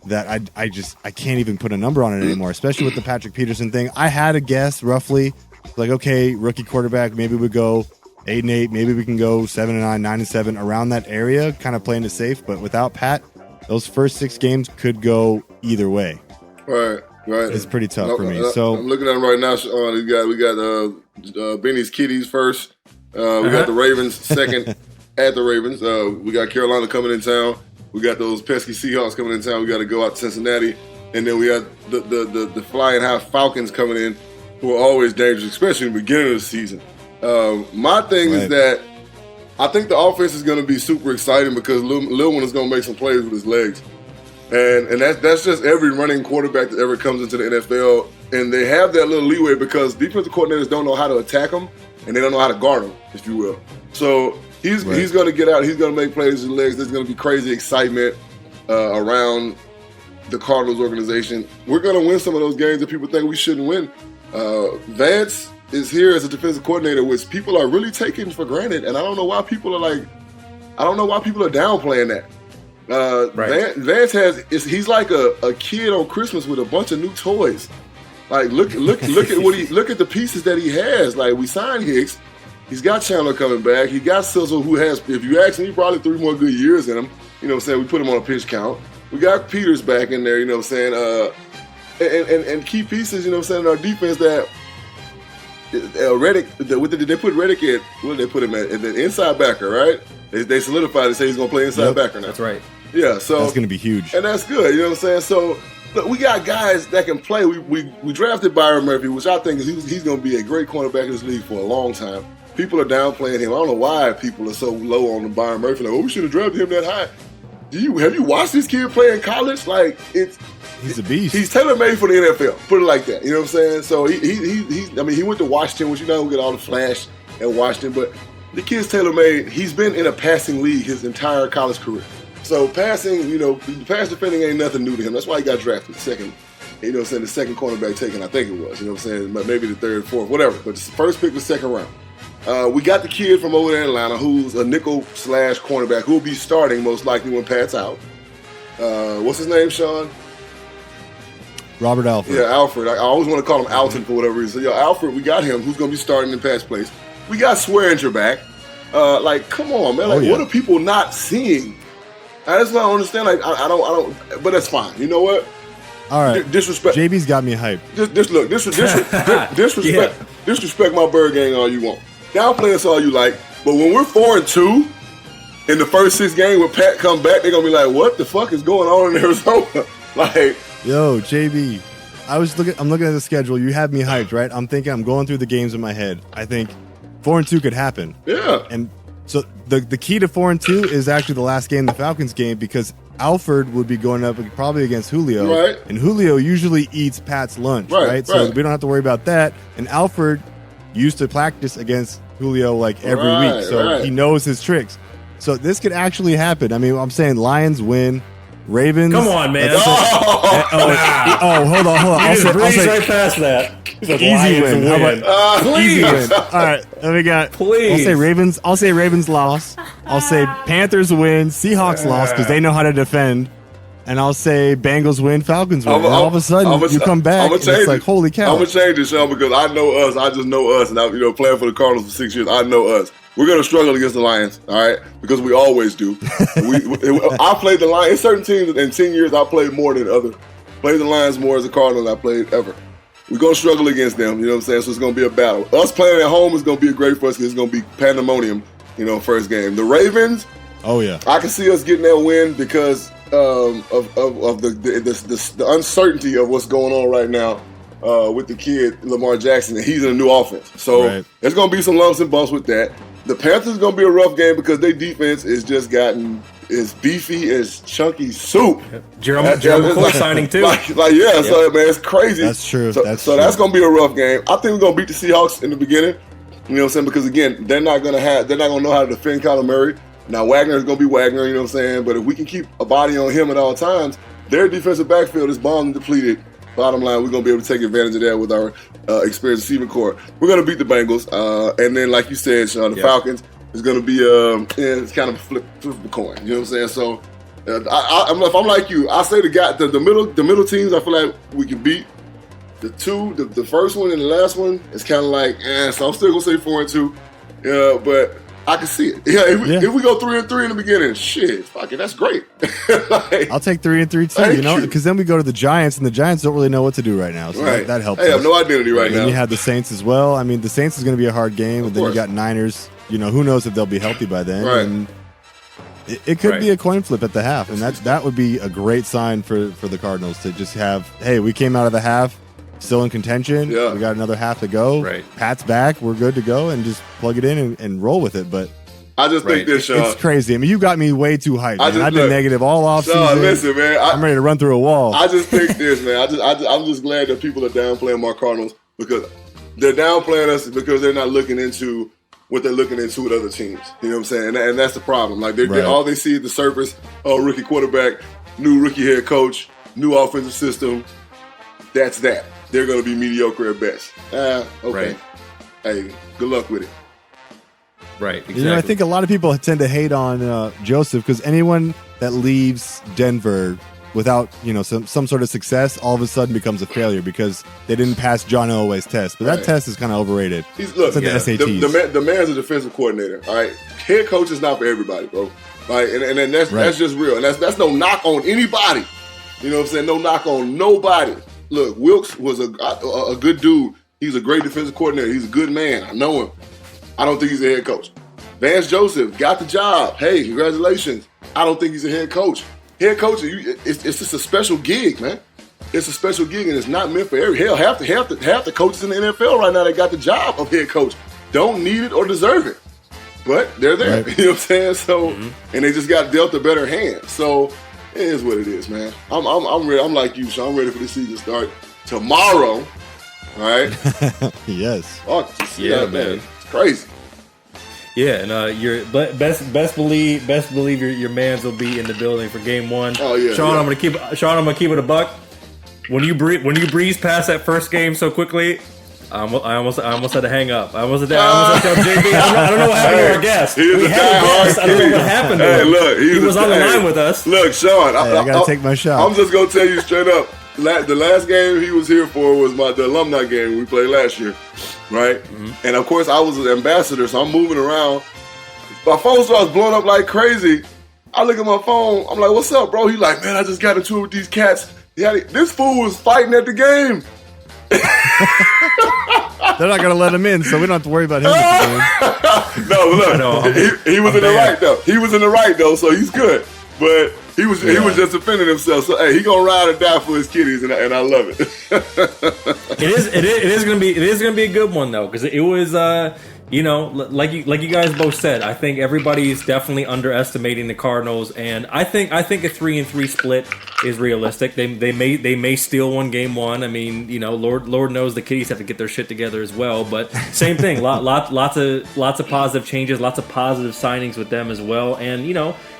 that I can't even put a number on it anymore, especially with the Patrick Peterson thing. I had a guess roughly, like, okay, rookie quarterback, maybe we go 8-8, maybe we can go 7-9, 9-7, around that area, kind of playing it safe. But without Pat, those first 6 games could go either way. Right. It's pretty tough for me. So I'm looking at them right now, Sean. We got Benny's Kitties first. We got the Ravens second at the Ravens. We got Carolina coming in town. We got those pesky Seahawks coming in town. We got to go out to Cincinnati. And then we got the flying high Falcons coming in, who are always dangerous, especially in the beginning of the season. My thing is that I think the offense is going to be super exciting because Lil One is going to make some plays with his legs. And that's just every running quarterback that ever comes into the NFL. And they have that little leeway because defensive coordinators don't know how to attack them, and they don't know how to guard them, if you will. So he's going to get out. He's going to make plays with his legs. There's going to be crazy excitement around the Cardinals organization. We're going to win some of those games that people think we shouldn't win. Vance is here as a defensive coordinator, which people are really taking for granted, and I don't know why people are downplaying that. Vance he's like a kid on Christmas with a bunch of new toys. Like look at the pieces that he has. Like, we signed Hicks, he's got Chandler coming back, he got Sizzle, who has, if you ask me, probably 3 more good years in him. You know what I'm saying? We put him on a pitch count. We got Peters back in there, you know what I'm saying? And key pieces, you know what I'm saying, in our defense that Reddick, they put Reddick at, what did they put him at? The inside backer, right? They solidified it, say he's going to play inside backer now. That's right. Yeah, so that's going to be huge. And that's good, you know what I'm saying? So, look, we got guys that can play. We drafted Byron Murphy, which I think he's going to be a great cornerback in this league for a long time. People are downplaying him. I don't know why people are so low on the Byron Murphy. Like, we should have drafted him that high. Have you watched this kid play in college? Like, he's a beast. He's tailor-made for the NFL. Put it like that. You know what I'm saying? So he went to Washington, which you know, get all the flash at Washington, but the kid's tailor-made. He's been in a passing league his entire college career. So passing, pass defending ain't nothing new to him. That's why he got drafted second. You know what I'm saying? The second cornerback taken, I think it was. You know what I'm saying? Maybe the third, fourth, whatever. But the first pick was second round. We got the kid from over there in Atlanta who's a nickel/cornerback who will be starting most likely when Pat's out. What's his name, Sean? Robert Alford. Yeah, Alfred. I always want to call him Alton for whatever reason. So, Alfred, we got him who's going to be starting in Pat's place. We got Swearinger back. Come on, man. What are people not seeing? I just don't understand. Like, I don't. But that's fine. You know what? All right. Disrespect. JB's got me hyped. Disrespect my Birdgang all you want. Downplay us all you like. But when we're 4-2 in the first 6 games, when Pat come back, they're gonna be like, "What the fuck is going on in Arizona?" Like, yo, JB, I'm looking at the schedule. You have me hyped, right? I'm going through the games in my head. I think 4-2 could happen. Yeah. And so the key to 4-2 is actually the last game, the Falcons game, because Alford would be going up probably against Julio. Right. And Julio usually eats Pat's lunch, right? So we don't have to worry about that. And Alford used to practice against Julio like every week. So he knows his tricks. So this could actually happen. I mean, I'm saying Lions win. Ravens. Come on, man. Hold on. You just breeze right past that. Easy win. How about easy win? All right, then we got. Please. I'll say Ravens loss. I'll say Panthers win. Seahawks loss because they know how to defend. And I'll say Bengals win, Falcons win. And all of a sudden, you come back, and it's like, holy cow. I'm going to change it, Sean, because I know us. I just know us. And I, playing for the Cardinals for 6 years, I know us. We're going to struggle against the Lions, all right? Because we always do. I played the Lions. In certain teams, in 10 years, I played more than other. Played the Lions more as a Cardinal than I played ever. We're going to struggle against them, you know what I'm saying? So it's going to be a battle. Us playing at home is going to be great for us because it's going to be pandemonium, first game. The Ravens, oh yeah, I can see us getting that win because of the uncertainty of what's going on right now with the kid Lamar Jackson, and he's in a new offense. So there's going to be some lumps and bumps with that. The Panthers going to be a rough game because their defense is just gotten as beefy as chunky soup. Jerome McCoy signing too. So man, it's crazy. That's true. So that's going to be a rough game. I think we're going to beat the Seahawks in the beginning. You know what I'm saying? Because again, they're not going to know how to defend Kyler Murray. Now, Wagner is going to be Wagner, you know what I'm saying? But if we can keep a body on him at all times, their defensive backfield is bombed and depleted. Bottom line, we're going to be able to take advantage of that with our experienced receiving core. We're going to beat the Bengals. And then, like you said, Sean, the Falcons is going to be it's kind of a flip the coin. You know what I'm saying? So, if I'm like you, I say the middle teams, I feel like we can beat. The first one and the last one is kind of like, so I'm still going to say 4-2. But I can see it. If we go 3-3 in the beginning, shit, fuck it, that's great. I'll take 3-3 too, because then we go to the Giants, and the Giants don't really know what to do right now. So that helps. They have no identity right now. And you have the Saints as well. I mean, the Saints is going to be a hard game, and then you got Niners. Who knows if they'll be healthy by then. Right. And it could be a coin flip at the half, and that would be a great sign for the Cardinals to just have, hey, we came out of the half still in contention. Yeah. We got another half to go. Right. Pat's back. We're good to go, and just plug it in and roll with it. But I just think this, Sean. It's crazy. I mean, you got me way too hyped. I've been negative all off season. Sean, listen, man. I'm ready to run through a wall. I just think this, man. I'm just glad that people are downplaying my Cardinals because they're downplaying us because they're not looking into what they're looking into with other teams. You know what I'm saying? And that's the problem. Like all they see is the surface. Oh, rookie quarterback, new rookie head coach, new offensive system. That's that. They're going to be mediocre at best. Okay. Right. Hey, good luck with it. Right. Exactly. I think a lot of people tend to hate on Joseph because anyone that leaves Denver without some sort of success all of a sudden becomes a failure because they didn't pass John Elway's test. But that test is kind of overrated. The SATs. The man's a defensive coordinator. All right, head coach is not for everybody, bro. All right, and that's just real. And that's no knock on anybody. You know what I'm saying? No knock on nobody. Look, Wilkes was a good dude. He's a great defensive coordinator. He's a good man. I know him. I don't think he's a head coach. Vance Joseph got the job. Hey, congratulations. I don't think he's a head coach. Head coach, it's just a special gig, man. It's a special gig, and it's not meant for every. Hell, half the coaches in the NFL right now that got the job of head coach don't need it or deserve it, but they're there. Right. You know what I'm saying? So, and they just got dealt a better hand. So, it is what it is, man. I'm ready. I'm like you, so I'm ready for the season to start tomorrow. All right. Yes. Oh, yeah, man. It's crazy. Yeah, and your best believe your mans will be in the building for game one. Oh yeah, Sean. I'm gonna keep it a buck. When you breeze past that first game so quickly, I almost had to hang up. I almost had to tell JB. I don't know what happened to our guest. We had a guest. I don't know what happened to him. Look, he was on the line with us. Look, Sean, I gotta take my shot. I'm just gonna tell you straight up. The last game he was here for was the alumni game we played last year, right? Mm-hmm. And of course I was an ambassador, so I'm moving around. My phone starts blowing up like crazy. I look at my phone. I'm like, "What's up, bro?" He's like, "Man, I just got into it with these cats. This fool was fighting at the game." They're not gonna let him in, so we don't have to worry about him. No, look, he was in the right though. He was in the right though, so he's good. But he was just defending himself. So hey, he gonna ride or die for his kiddies, and I love it. It is gonna be a good one though, because it was like you guys both said. I think everybody's definitely underestimating the Cardinals, and I think a 3-3 split is realistic. They may steal one game one. I mean, Lord knows the kiddies have to get their shit together as well. But same thing, lots of positive changes, lots of positive signings with them as well, and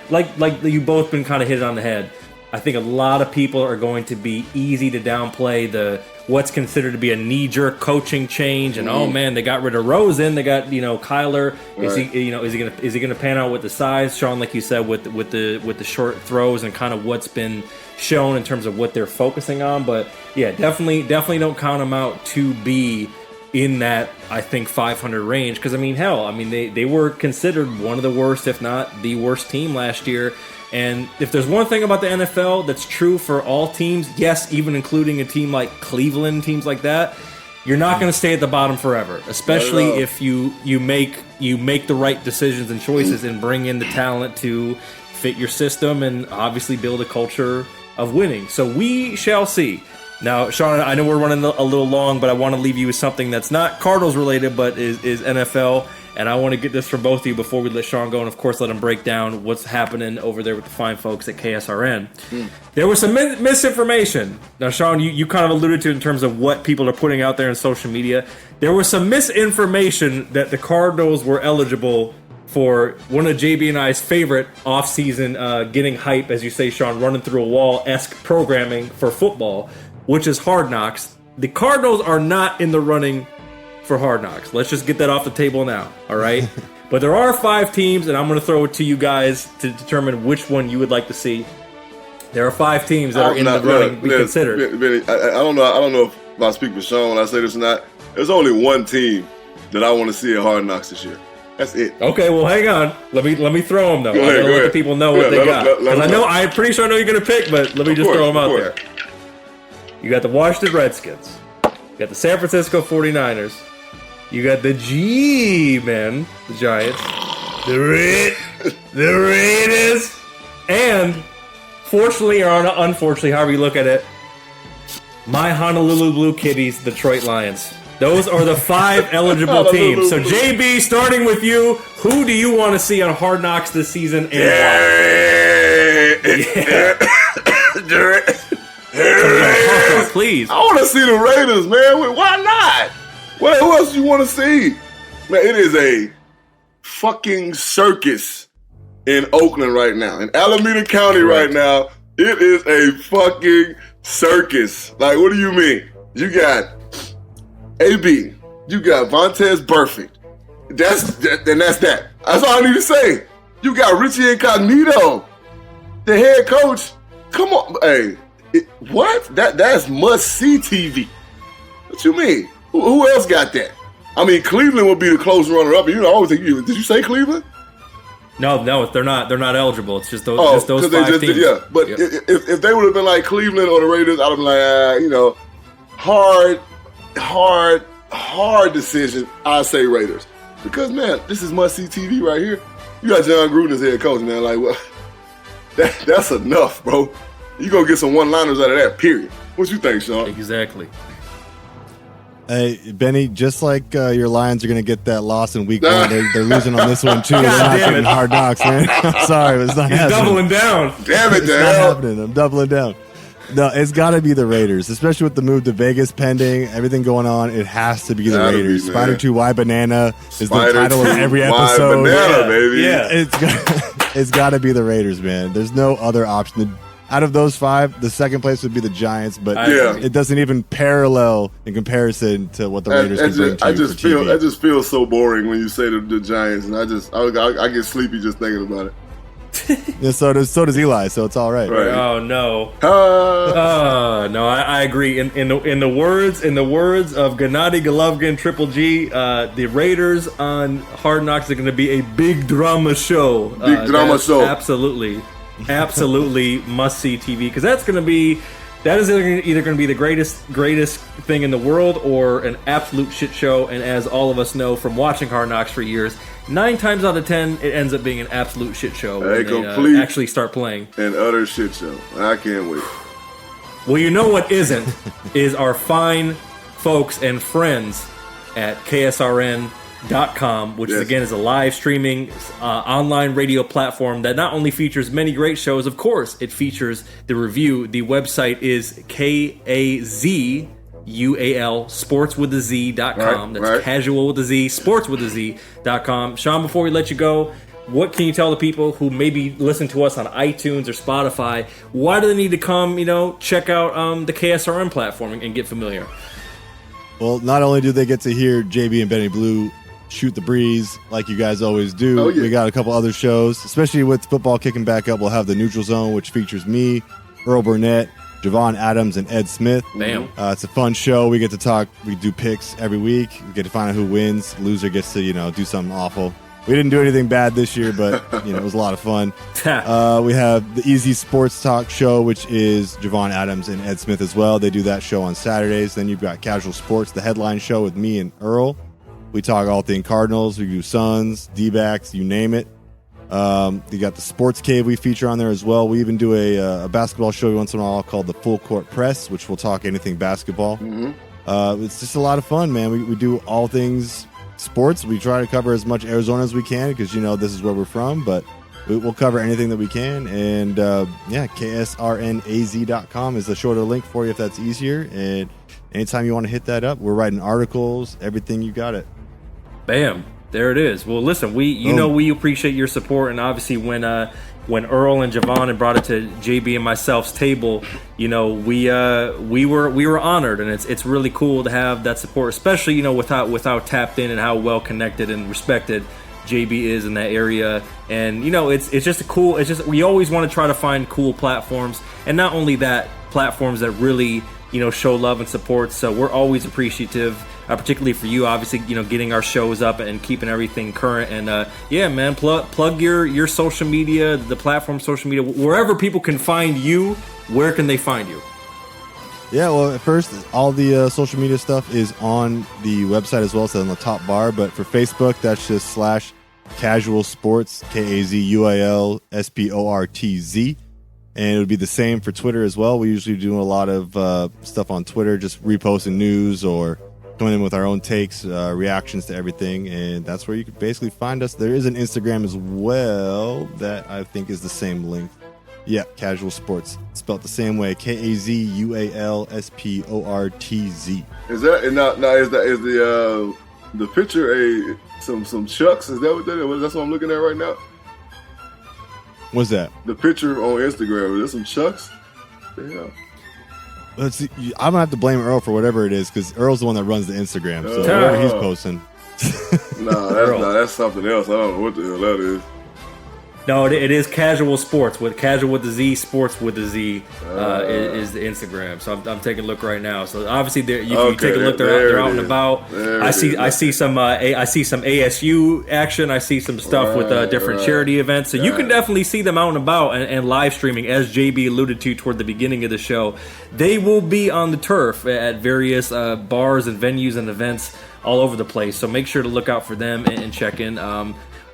like you both been kind of hit it on the head. I think a lot of people are going to be easy to downplay the what's considered to be a knee-jerk coaching change, and oh man, they got rid of Rosen, they got Kyler. Is he gonna pan out with the size, Sean? Like you said, with the short throws and kind of what's been shown in terms of what they're focusing on. But yeah, definitely don't count them out to be in that, I think, 500 range, because they were considered one of the worst, if not the worst team last year. And if there's one thing about the NFL that's true for all teams, yes, even including a team like Cleveland, teams like that, you're not going to stay at the bottom forever, especially if you make the right decisions and choices and bring in the talent to fit your system and obviously build a culture of winning. So we shall see. Now, Sean, I know we're running a little long, but I want to leave you with something that's not Cardinals related, but is NFL. And I want to get this from both of you before we let Sean go, and of course let him break down what's happening over there with the fine folks at KSRN. There was some misinformation. Now, Sean, you kind of alluded to it in terms of what people are putting out there in social media. There was some misinformation that the Cardinals were eligible for one of JB and I's favorite off-season getting hype, as you say, Sean, running through a wall-esque programming for football, which is Hard Knocks. The Cardinals are not in the running for Hard Knocks. Let's just get that off the table now, all right? But there are 5 teams, and I'm going to throw it to you guys to determine which one you would like to see. There are 5 teams that are in the running to be considered. Benny, I don't know if I speak for Sean when I say this or not. There's only one team that I want to see at Hard Knocks this year. That's it. Okay, well, hang on. Let me throw them, though. I'm going to let the people know what they got. Because I'm pretty sure I know you're going to pick, but let me just throw them out there. You got the Washington Redskins. You got the San Francisco 49ers. You got the G-Men, the Giants, the Raiders, and fortunately or unfortunately, however you look at it, my Honolulu Blue Kitties, Detroit Lions. Those are the 5 eligible teams. So, JB, starting with you, who do you want to see on Hard Knocks this season and why? Please. I want to see the Raiders, man. Why not? Well, who else do you want to see? Man, it is a fucking circus in Oakland right now. In Alameda County right now, it is a fucking circus. Like, what do you mean? You got AB. You got Vontaze Burfict. That's that. That's all I need to say. You got Richie Incognito, the head coach. Come on. Hey, what? That's must-see TV. What you mean? Who else got that? I mean, Cleveland would be the close runner-up. You know, I always think did you say Cleveland? No, they're not. They're not eligible. It's just those 5 teams. Yeah, but if they would have been like Cleveland or the Raiders, I'd have been like, hard decision. I say Raiders because man, this is must-see TV right here. You got John Gruden as head coach, man. Like, well, that's enough, bro. You gonna get some one-liners out of that. Period. What you think, Sean? Exactly. Hey, Benny, just like your Lions are going to get that loss in week 1, they're losing on this one, too. They're not getting Hard Knocks, man. I'm sorry, it's not happening. Doubling down. Damn it, it's not happening. I'm doubling down. No, it's got to be the Raiders, especially with the move to Vegas pending, everything going on. It has to be the Raiders. Spider 2Y Banana is the title of every episode. Banana, baby. Yeah, it's got to be the Raiders, man. There's no other option. Out of those 5, the second place would be the Giants, but it doesn't even parallel in comparison to what the Raiders can bring to TV. I just feel so boring when you say the Giants, and I get sleepy just thinking about it. Yeah, so does Eli, so it's all right. Oh no! No, I agree. In the words of Gennady Golovkin, Triple G, the Raiders on Hard Knocks are going to be a big drama show. Absolutely must see TV, because that is either going to be the greatest thing in the world or an absolute shit show. And as all of us know from watching Hard Knocks for years, 9 times out of 10 it ends up being an absolute shit show when they actually start playing. An utter shit show. I can't wait. Well, you know what isn't is our fine folks and friends at KSRN.com, which is a live streaming online radio platform that not only features many great shows, of course, it features the review. The website is KAZUAL sportswithaz.com. That's casual with a Z, sportswithaz.com. Sean, before we let you go, what can you tell the people who maybe listen to us on iTunes or Spotify? Why do they need to come, check out the KSRN platform and get familiar? Well, not only do they get to hear JB and Benny Blue shoot the breeze like you guys always do, we got a couple other shows, especially with football kicking back up. We'll have the Neutral Zone, which features me, Earl Burnett, Javon Adams, and Ed Smith. Bam. It's a fun show. We get to talk. We do picks every week. We get to find out who wins. Loser gets to, do something awful. We didn't do anything bad this year, but, it was a lot of fun. We have the Easy Sports Talk show, which is Javon Adams and Ed Smith as well. They do that show on Saturdays. Then you've got Casual Sports, the headline show with me and Earl. We talk all things Cardinals. We do Suns, D-backs, you name it. You got the Sports Cave we feature on there as well. We even do a basketball show once in a while called the Full Court Press, which will talk anything basketball. It's just a lot of fun, man. We do all things sports. We try to cover as much Arizona as we can because, this is where we're from, but we'll cover anything that we can. And, ksrnaz.com is the shorter link for you if that's easier. And anytime you want to hit that up, we're writing articles, everything, you got it. Bam. There it is. Well, listen, we appreciate your support, and obviously when Earl and Javon had brought it to JB and myself's table, we were honored, and it's really cool to have that support, especially with how tapped in and how well connected and respected JB is in that area. And it's just we always want to try to find cool platforms, and not only that, platforms that really show love and support. So we're always appreciative, particularly for you, obviously, getting our shows up and keeping everything current. And man, plug your social media, the platform social media, wherever people can find you. Where can they find you? Yeah, well, at first, all the social media stuff is on the website as well, so on the top bar. But for Facebook, that's just /Casual Sports, KAZUALSPORTZ. And it would be the same for Twitter as well. We usually do a lot of stuff on Twitter, just reposting news or coming in with our own takes, reactions to everything. And that's where you can basically find us. There is an Instagram as well that I think is the same link. Yeah, Casual Sports. Spelled the same way, KAZUALSPORTZ. Is that now? Is the picture some chucks? Is that what that is? That's what I'm looking at right now. What's that? The picture on Instagram. Is there some chucks? Yeah. Let's see. I'm gonna have to blame Earl for whatever it is because Earl's the one that runs the Instagram. So whatever he's posting. That's something else. I don't know what the hell that is. No, it is Casual Sports with Casual with the Z, Sports with the Z is the Instagram. So I'm taking a look right now. So obviously you take a look. They're out and about. I see some ASU action. I see some stuff with different charity events. So you can definitely see them out and about and live streaming, as JB alluded to toward the beginning of the show. They will be on the turf at various bars and venues and events all over the place. So make sure to look out for them and check in.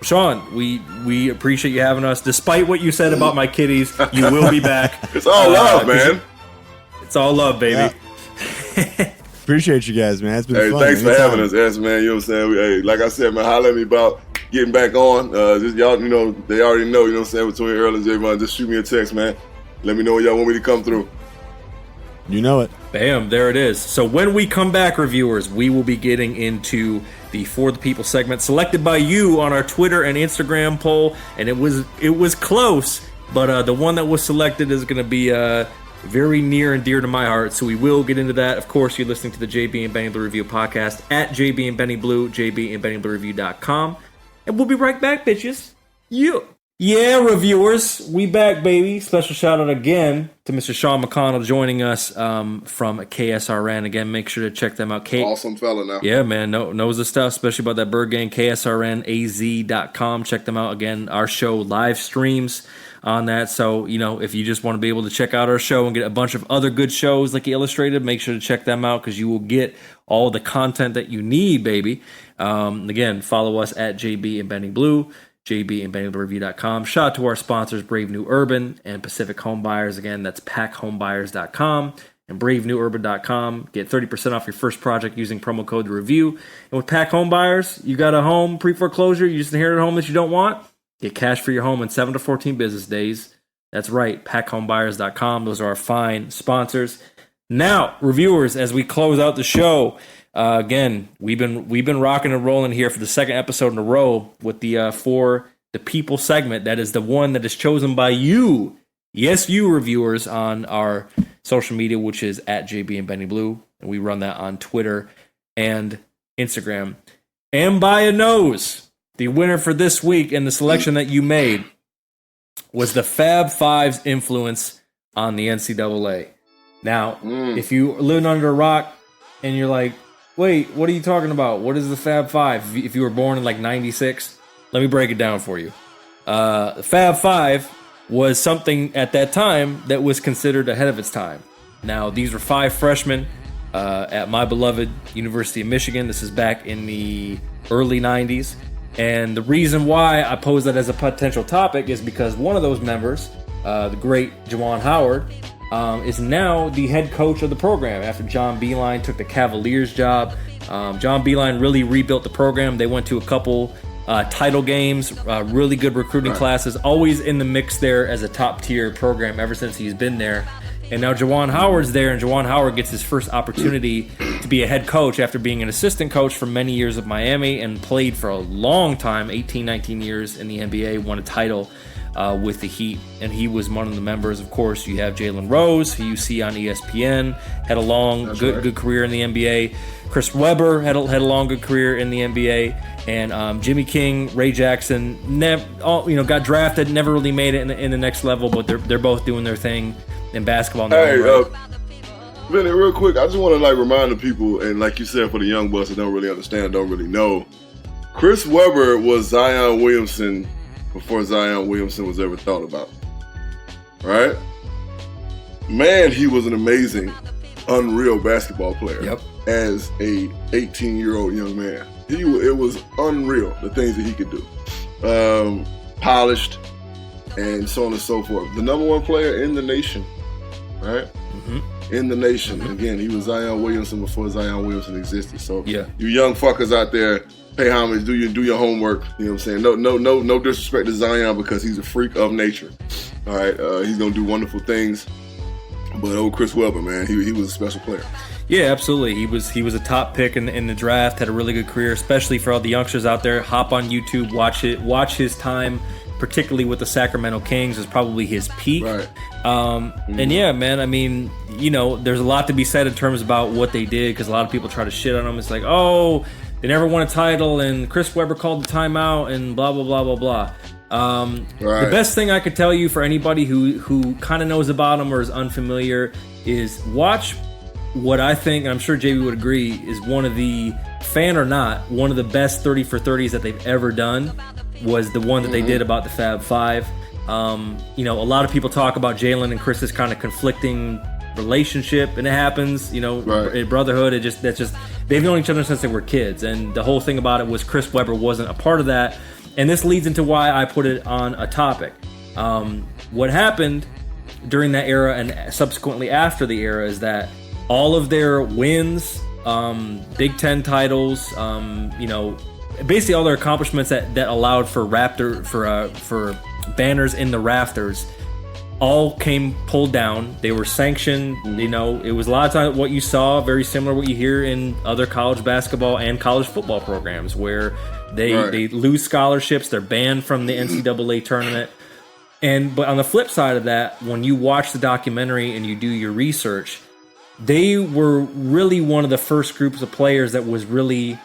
Sean, we appreciate you having us. Despite what you said about my kitties, you will be back. It's all love, man. It's all love, baby. Yeah. Appreciate you guys, man. It's been fun. Thanks for having us, yes, man. You know what I'm saying? Like I said, man, holler at me about getting back on. Just y'all, they already know, you know what I'm saying, between Earl and Javon. Just shoot me a text, man. Let me know when y'all want me to come through. You know it. Bam, there it is. So when we come back, reviewers, we will be getting into the For the People segment selected by you on our Twitter and Instagram poll, and it was close, but the one that was selected is going to be very near and dear to my heart, so we will get into that. Of course, you're listening to the JB and Benny Blue Review podcast at JB and Benny Blue, JBandBennyBlueReview.com, and we'll be right back, bitches. Yeah, reviewers, we back, baby. Special shout out again to Mr. Sean McConnell joining us from KSRN. Again, make sure to check them out. Awesome fella now. Yeah, man, knows the stuff, especially about that Birdgang, KSRNAZ.com. Check them out. Again, our show live streams on that. So, if you just want to be able to check out our show and get a bunch of other good shows like Illustrated, make sure to check them out because you will get all the content that you need, baby. Again, follow us at JB and Benny Blue. JBandBennyBlueReview.com. Shout out to our sponsors, Brave New Urban and Pacific Home Buyers. Again, that's PackHomeBuyers.com and BraveNewUrban.com. Get 30% off your first project using promo code TheReview. And with Pack Home Buyers, you got a home pre-foreclosure, you just inherited a home that you don't want, get cash for your home in 7 to 14 business days. That's right, PackHomeBuyers.com. Those are our fine sponsors. Now, reviewers, as we close out the show, again, we've been rocking and rolling here for the second episode in a row with the For the people segment. That is the one that is chosen by you. Yes, you reviewers on our social media, which is at JB and Benny Blue. And we run that on Twitter and Instagram. And by a nose, the winner for this week and the selection that you made was the Fab 5's influence on the NCAA. Now, if you living under a rock and you're like, wait, what are you talking about? What is the Fab 5? If you were born in like 96, let me break it down for you. The Fab 5 was something at that time that was considered ahead of its time. Now, these were 5 freshmen at my beloved University of Michigan. This is back in the early 90s. And the reason why I pose that as a potential topic is because one of those members, the great Juwan Howard, is now the head coach of the program after John Beilein took the Cavaliers job. John Beilein really rebuilt the program. They went to a couple title games, really good recruiting classes, always in the mix there as a top-tier program ever since he's been there. And now Juwan Howard's there, and Juwan Howard gets his first opportunity to be a head coach after being an assistant coach for many years at Miami and played for a long time, 18, 19 years in the NBA, won a title with the Heat, and he was one of the members. Of course, you have Jalen Rose, who you see on ESPN, had a long, good career in the NBA. Chris Webber had a long, good career in the NBA, and Jimmy King, Ray Jackson, got drafted, never really made it in the next level, but they're both doing their thing in basketball. Hey, Benny, real quick, I just want to remind the people, and like you said, for the young bucks that don't really understand, don't really know, Chris Webber was Zion Williamson before Zion Williamson was ever thought about. Right? Man, he was an amazing, unreal basketball player. Yep. As a 18-year-old young man. It was unreal, the things that he could do. Polished, and so on and so forth. The number 1 player in the nation, right? Mm-hmm. In the nation. Mm-hmm. Again, he was Zion Williamson before Zion Williamson existed. So you young fuckers out there, pay homage, do your homework. You know what I'm saying? No disrespect to Zion because he's a freak of nature. All right, he's gonna do wonderful things. But old Chris Webber, man, he was a special player. Yeah, absolutely. He was a top pick in the draft. Had a really good career, especially for all the youngsters out there. Hop on YouTube, watch his time, particularly with the Sacramento Kings, is probably his peak. Right. And yeah, man, I mean, there's a lot to be said in terms about what they did, because a lot of people try to shit on them. It's like, oh, they never won a title, and Chris Webber called the timeout, and blah blah blah blah blah. The best thing I could tell you for anybody who kind of knows about him or is unfamiliar is watch what I think, and I'm sure JB would agree, is one of the, fan or not, one of the best 30 for 30s that they've ever done was the one that they did about the Fab 5. A lot of people talk about Jalen and Chris's kind of conflicting relationship, and it happens, in brotherhood. They've known each other since they were kids, and the whole thing about it was Chris Webber wasn't a part of that. And this leads into why I put it on a topic. What happened during that era and subsequently after the era is that all of their wins, Big Ten titles, basically all their accomplishments that allowed for banners in the rafters, all came pulled down. They were sanctioned. It was a lot of times what you saw, very similar to what you hear in other college basketball and college football programs, where they lose scholarships, they're banned from the NCAA tournament. But on the flip side of that, when you watch the documentary and you do your research, they were really one of the first groups of players that was really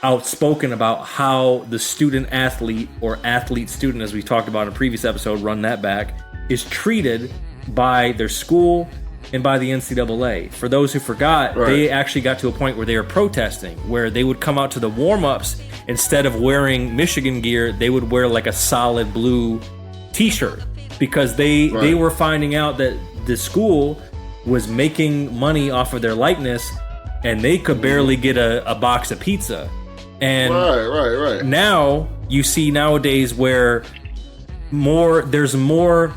outspoken about how the student athlete, or athlete student, as we talked about in a previous episode, run that back, is treated by their school and by the NCAA. For those who forgot, they actually got to a point where they were protesting, where they would come out to the warm-ups, instead of wearing Michigan gear, they would wear like a solid blue t-shirt, because they were finding out that the school was making money off of their likeness, and they could barely get a box of pizza. And now you see nowadays where there's more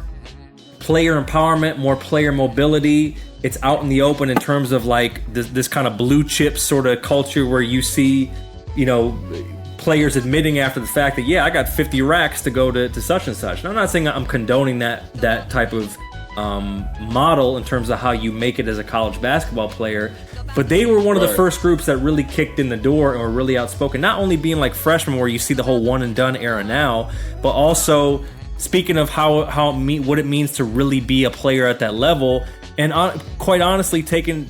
player empowerment, more player mobility. It's out in the open in terms of like this kind of blue chip sort of culture, where you see, players admitting after the fact that, I got 50 racks to go to such and such. Now, I'm not saying I'm condoning that type of model in terms of how you make it as a college basketball player, But they were one of the first groups that really kicked in the door and were really outspoken. Not only being like freshmen, where you see the whole one and done era now, but also speaking of what it means to really be a player at that level, and quite honestly, taken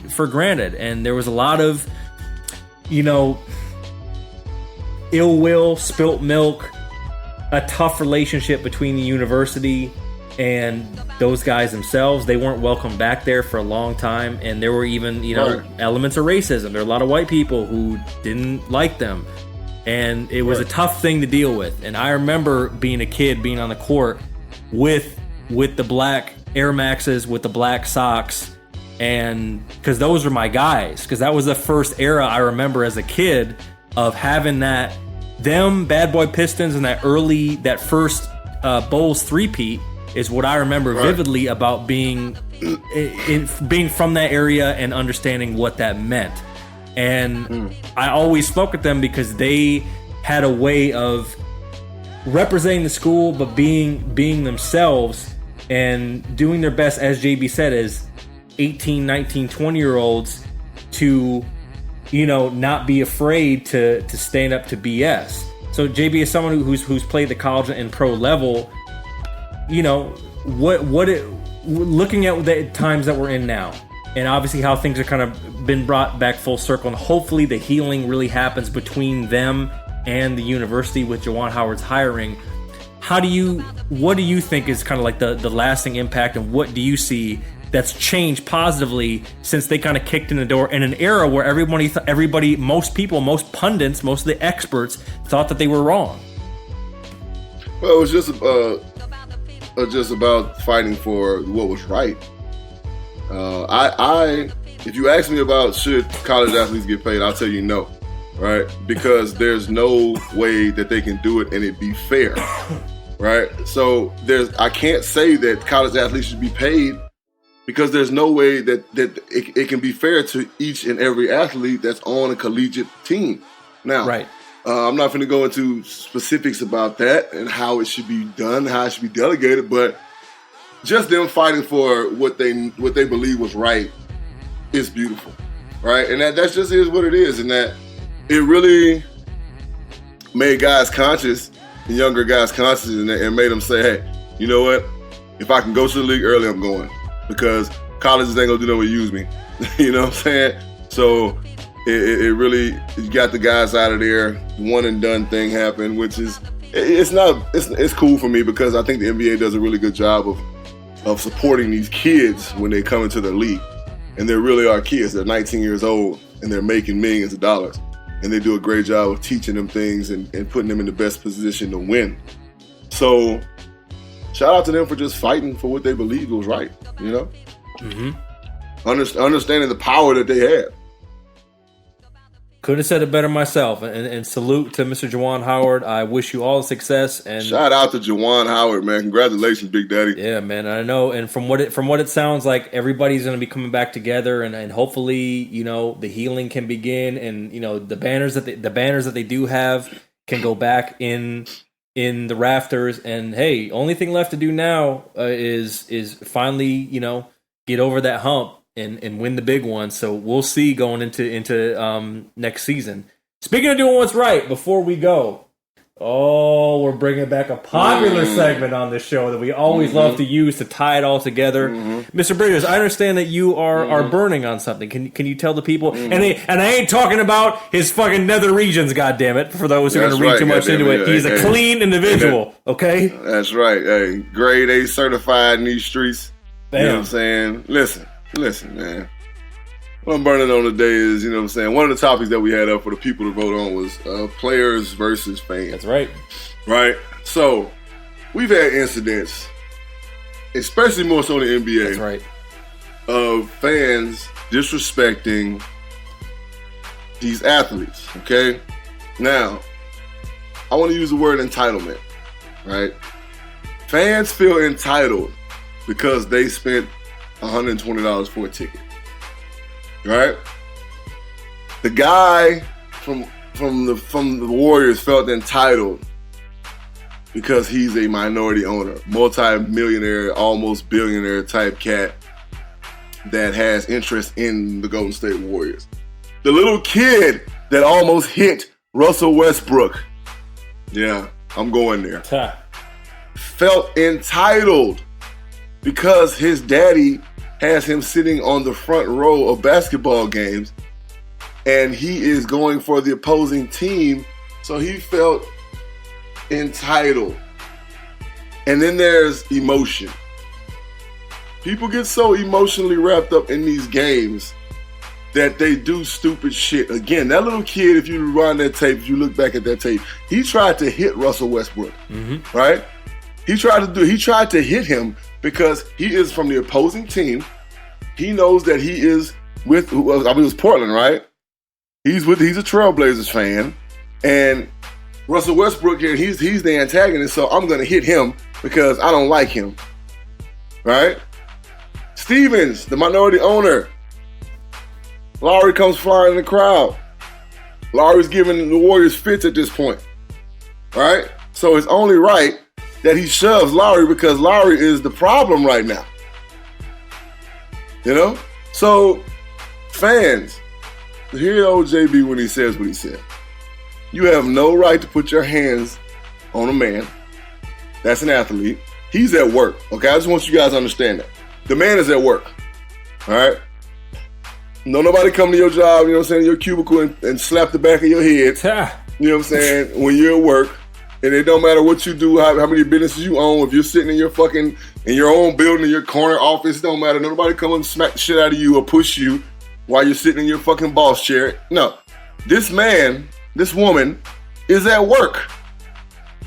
for granted. And there was a lot of, ill will, spilt milk, a tough relationship between the university and those guys themselves. They weren't welcome back there for a long time, and there were even elements of racism. There were a lot of white people who didn't like them, and it was a tough thing to deal with. And I remember being a kid, being on the court with the black Air Maxes, with the black socks, and because those were my guys, because that was the first era I remember as a kid of having them Bad Boy Pistons, and that first Bulls three-peat is what I remember vividly about being from that area and understanding what that meant. And I always spoke with them because they had a way of representing the school, but being themselves and doing their best, as JB said, as 18, 19, 20-year-olds to, not be afraid to stand up to BS. So JB is someone who's played the college and pro level. Looking at the times that we're in now, and obviously how things are kind of been brought back full circle, and hopefully the healing really happens between them and the university with Juwan Howard's hiring. What do you think is kind of like the lasting impact, and what do you see that's changed positively since they kind of kicked in the door in an era where everybody, most people, most pundits, most of the experts thought that they were wrong? Well, it was just about fighting for what was right. If you ask me about should college athletes get paid, I'll tell you no, right? Because there's no way that they can do it and it be fair, right? So I can't say that college athletes should be paid because there's no way that it can be fair to each and every athlete that's on a collegiate team. Now, I'm not going to go into specifics about that and how it should be done, how it should be delegated, but just them fighting for what they believe was right is beautiful, right? And that just is what it is, and that it really made guys conscious, the younger guys conscious, and made them say, hey, you know what? If I can go to the league early, I'm going, because colleges ain't gonna do nothing but use me. You know what I'm saying? So it really got the guys out of there. One and done thing happened, which is it's cool for me because I think the NBA does a really good job of supporting these kids when they come into their league. And they really are kids. They're 19 years old and they're making millions of dollars. And they do a great job of teaching them things and putting them in the best position to win. So shout out to them for just fighting for what they believed was right, Understanding the power that they had. Couldn't have said it better myself. And salute to Mr. Juwan Howard. I wish you all the success. And shout out to Juwan Howard, man. Congratulations, Big Daddy. Yeah, man. I know. And from what it sounds like, everybody's going to be coming back together, and hopefully, the healing can begin, and the banners that they do have can go back in the rafters. And hey, only thing left to do now is finally get over that hump and win the big one. So we'll see going into next season. Speaking of doing what's right, before we go, we're bringing back a popular segment on this show that we always love to use to tie it all together. Mr. Bridges, I understand that you are burning on something. Can you tell the people? And I ain't talking about his fucking nether regions, goddammit, for those who are going to read too much into it. He's a clean individual, okay? That's right. Hey, grade A certified in these streets. Damn. You know what I'm saying? Listen, man. What I'm burning on today is, one of the topics that we had up for the people to vote on was players versus fans. That's right. Right? So, we've had incidents, especially more so in the NBA. That's right. Of fans disrespecting these athletes, okay? Now, I want to use the word entitlement, right? Fans feel entitled because they spent $120 for a ticket, right? The guy from the Warriors felt entitled because he's a minority owner, multi-millionaire, almost billionaire type cat, that has interest in the Golden State Warriors. The little kid that almost hit Russell Westbrook. Yeah, I'm going there. Felt entitled because his daddy has him sitting on the front row of basketball games and he is going for the opposing team, so he felt entitled. And then there's emotion. People get so emotionally wrapped up in these games that they do stupid shit. Again, that little kid, if you rewind that tape, if you look back at that tape, he tried to hit Russell Westbrook, right? He tried to hit him because he is from the opposing team. He knows that he is with, it was Portland, right? He's a Trailblazers fan, and Russell Westbrook here, he's the antagonist, so I'm gonna hit him because I don't like him, right? Stevens, the minority owner, Lowry comes flying in the crowd. Lowry's giving the Warriors fits at this point, right? So it's only right that he shoves Lowry because Lowry is the problem right now. You know? So, fans, hear old JB when he says what he said. You have no right to put your hands on a man. That's an athlete. He's at work, okay? I just want you guys to understand that. The man is at work, all right? No, nobody come to your job, you know what I'm saying, your cubicle and slap the back of your head, you know what I'm saying, when you're at work. And it don't matter what you do, how many businesses you own, if you're sitting in your own building, in your corner office, it don't matter. Nobody come and smack the shit out of you or push you while you're sitting in your fucking boss chair. No. This man, this woman, is at work.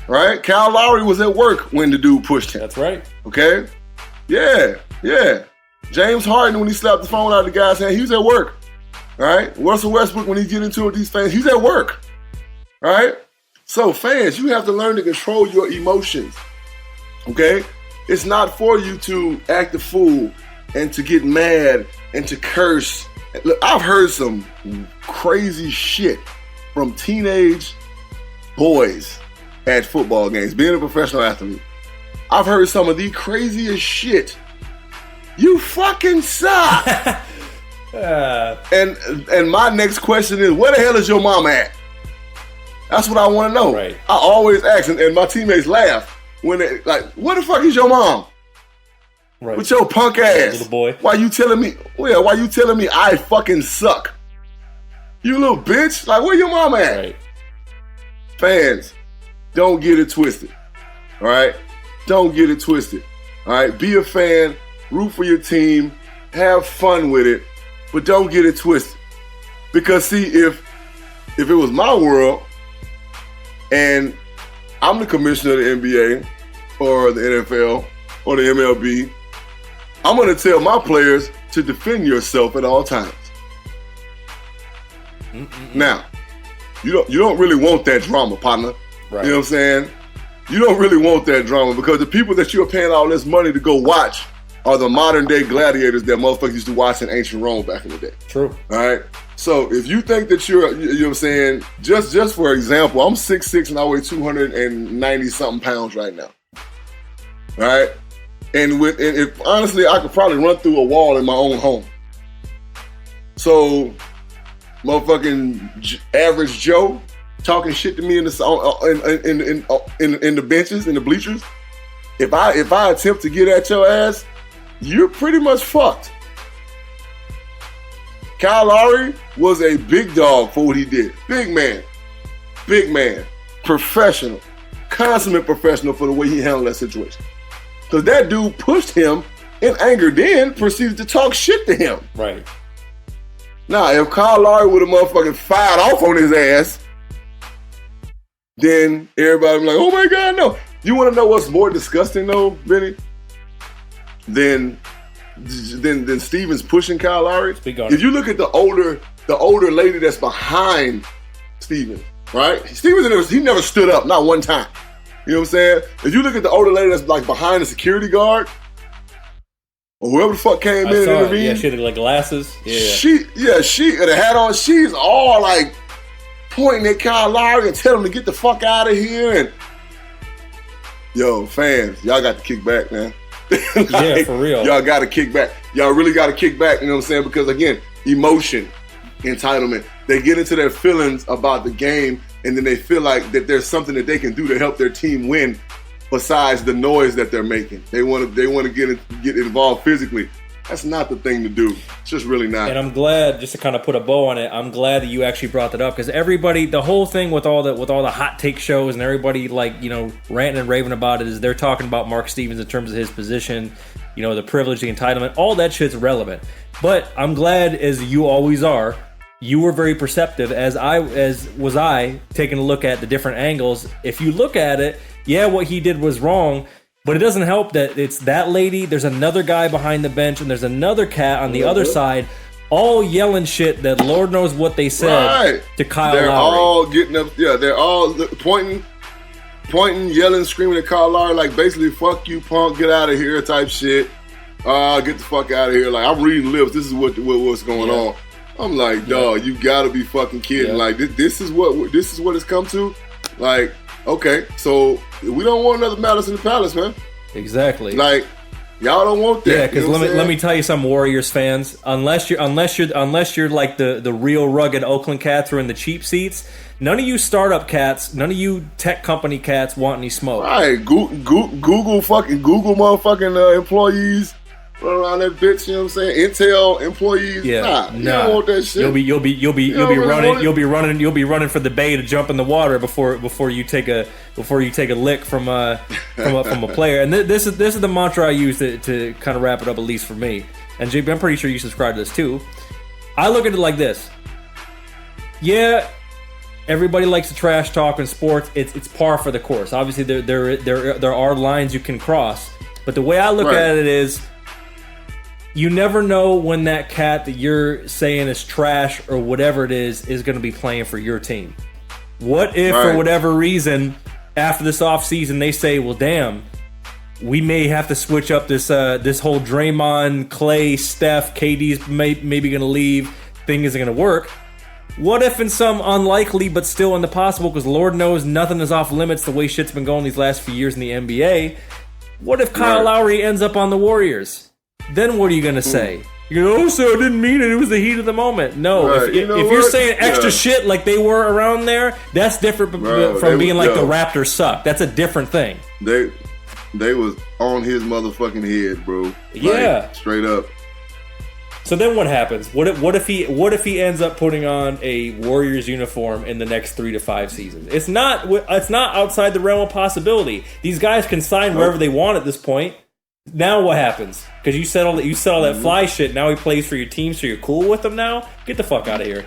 Right? Kyle Lowry was at work when the dude pushed him. That's right. Okay? Yeah. James Harden, when he slapped the phone out of the guy's hand, he was at work. Right? Russell Westbrook, when he get into it with these fans, he's at work. Right? So fans, you have to learn to control your emotions, okay? It's not for you to act a fool and to get mad and to curse. Look, I've heard some crazy shit from teenage boys at football games, being a professional athlete. I've heard some of the craziest shit. You fucking suck. And my next question is, where the hell is your mom at? That's what I want to know. Right. I always ask, and my teammates laugh when they like, "Where the fuck is your mom? Right. With your punk ass, little boy. Why you telling me? Well, why you telling me I fucking suck? You little bitch! Like, where your mom at?" Right. Fans, don't get it twisted. All right, don't get it twisted. All right, be a fan, root for your team, have fun with it, but don't get it twisted. Because see, if it was my world, and I'm the commissioner of the NBA or the NFL or the MLB, I'm going to tell my players to defend yourself at all times. Now, you don't really want that drama, partner. Right. You know what I'm saying? You don't really want that drama because the people that you're paying all this money to go watch are the modern day gladiators that motherfuckers used to watch in ancient Rome back in the day. True. All right? So if you think that you know what I'm saying, just for example, I'm 6'6" and I weigh 290 something pounds right now. All right? And if honestly, I could probably run through a wall in my own home. So, motherfucking average Joe talking shit to me in the benches, in the bleachers. If I attempt to get at your ass, you're pretty much fucked. Kyle Lowry was a big dog for what he did. Big man, professional, consummate professional for the way he handled that situation. Because that dude pushed him in anger, then proceeded to talk shit to him. Right. Now, if Kyle Lowry would have motherfucking fired off on his ass, then everybody would be like, oh my God, no. You want to know what's more disgusting though, Vinny? Than Stevens pushing Kyle Lowry? If you look at the older lady that's behind Stevens, right? Stevens, he never stood up, not one time. You know what I'm saying? If you look at the older lady that's like behind the security guard, or whoever the fuck came in and intervened. Yeah, she had like glasses. Yeah. She had a hat on. She's all like pointing at Kyle Lowry and telling him to get the fuck out of here. And yo, fans, y'all got to kick back, man. Yeah, for real. Y'all got to kick back. y'all really got to kick back, you know what I'm saying? Because, again, emotion, entitlement. They get into their feelings about the game, and then they feel like that there's something that they can do to help their team win besides the noise that they're making. They want to get involved physically. That's not the thing to do. It's just really not. And I'm glad, just to kind of put a bow on it, I'm glad that you actually brought that up, because everybody, the whole thing with all the hot take shows and everybody ranting and raving about it is they're talking about Mark Stevens in terms of his position, the privilege, the entitlement, all that shit's relevant. But I'm glad, as you always are, you were very perceptive, as was I, taking a look at the different angles. If you look at it, yeah, what he did was wrong, but it doesn't help that it's that lady, there's another guy behind the bench, and there's another cat on the other side, all yelling shit that Lord knows what they said to Kyle Lowry. They're all getting up, they're all pointing, yelling, screaming at Kyle Lowry, like basically, fuck you, punk, get out of here type shit. Get the fuck out of here. Like, I'm reading lips, this is what's going on. I'm like, dog, you gotta be fucking kidding. Like, this is what it's come to? Like, okay, so we don't want another Malice in the Palace, man. Exactly. Like, y'all don't want that. Yeah, because let me tell you something, Warriors fans. Unless you're like the real rugged Oakland cats who are in the cheap seats, none of you startup cats, none of you tech company cats want any smoke. All right, Google motherfucking employees. Run around that bitch, you know what I'm saying? Intel employees, you don't want that shit. You'll be running for the bay to jump in the water before you take a lick from a player. And this is the mantra I use to kind of wrap it up, at least for me. And JB, I'm pretty sure you subscribe to this too. I look at it like this. Yeah, everybody likes to trash talk in sports. It's par for the course. Obviously, there are lines you can cross, but the way I look at it is, you never know when that cat that you're saying is trash or whatever it is going to be playing for your team. What if, for whatever reason, after this offseason, they say, well, damn, we may have to switch up this whole Draymond, Clay, Steph, KD's maybe going to leave, thing isn't going to work. What if in some unlikely but still in the possible, because Lord knows nothing is off limits the way shit's been going these last few years in the NBA, what if Kyle Lowry ends up on the Warriors? Then what are you going to say? You're going to, so I didn't mean it. It was the heat of the moment. No, if you're saying extra shit like they were around there, that's different from being like the Raptors suck. That's a different thing. They was on his motherfucking head, bro. Like, straight up. So then what happens? What if he ends up putting on a Warriors uniform in the next 3 to 5 seasons? It's not outside the realm of possibility. These guys can sign wherever they want at this point. Now what happens? Because you said all that fly shit. Now he plays for your team, so you're cool with him now? Get the fuck out of here.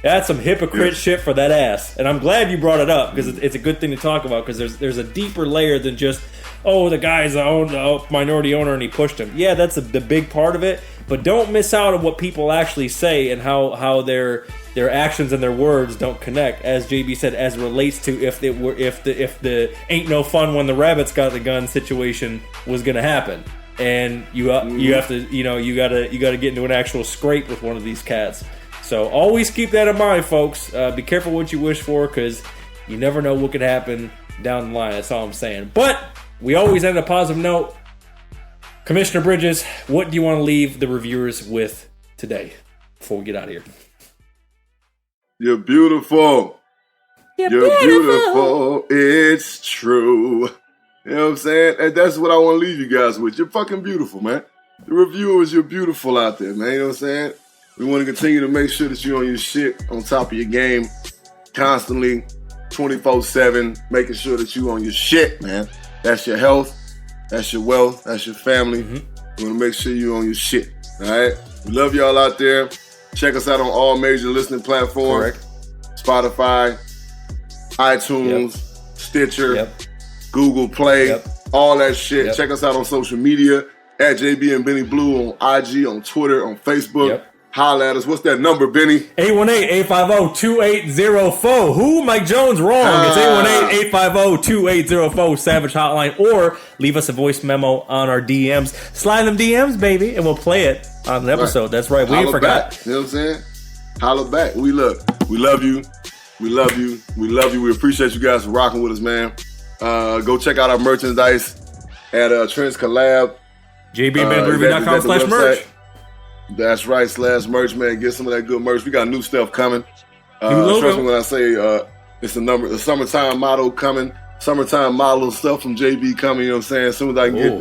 That's some hypocrite shit for that ass. And I'm glad you brought it up, because it's a good thing to talk about, because there's a deeper layer than just, the guy's a minority owner and he pushed him. Yeah, that's the big part of it. But don't miss out on what people actually say and how their actions and their words don't connect. As JB said, as relates to if the ain't no fun when the rabbits got the gun situation was going to happen, and you have to you gotta get into an actual scrape with one of these cats. So always keep that in mind, folks. Be careful what you wish for, because you never know what could happen down the line. That's all I'm saying. But we always end on a positive note. Commissioner Bridges, what do you want to leave the reviewers with today before we get out of here? You're beautiful. You're beautiful. It's true. You know what I'm saying? And that's what I want to leave you guys with. You're fucking beautiful, man. The reviewers, you're beautiful out there, man. You know what I'm saying? We want to continue to make sure that you're on your shit, on top of your game, constantly, 24/7, making sure that you're on your shit, man. That's your health. That's your wealth. That's your family. We want to make sure you're on your shit. All right? We love y'all out there. Check us out on all major listening platforms. Correct. Spotify, iTunes, Stitcher, Google Play, all that shit. Check us out on social media at JB and Benny Blue on IG, on Twitter, on Facebook. Holla at us. What's that number, Benny? 818-850-2804. Who? Mike Jones? Wrong. It's 818-850-2804 Savage Hotline. Or leave us a voice memo on our DMs. Slide them DMs, baby, and we'll play it on an episode. That's right. We ain't forgot. Back. You know what I'm saying? Holla back. We love you. We love you. We love you. We appreciate you guys for rocking with us, man. Go check out our merchandise at Trends Collab. JBandreview.com/merch. That's right, /merch, man. Get some of that good merch. We got new stuff coming. Especially when I say it's the summertime motto coming. Summertime model stuff from JB coming, you know what I'm saying? As soon as I can get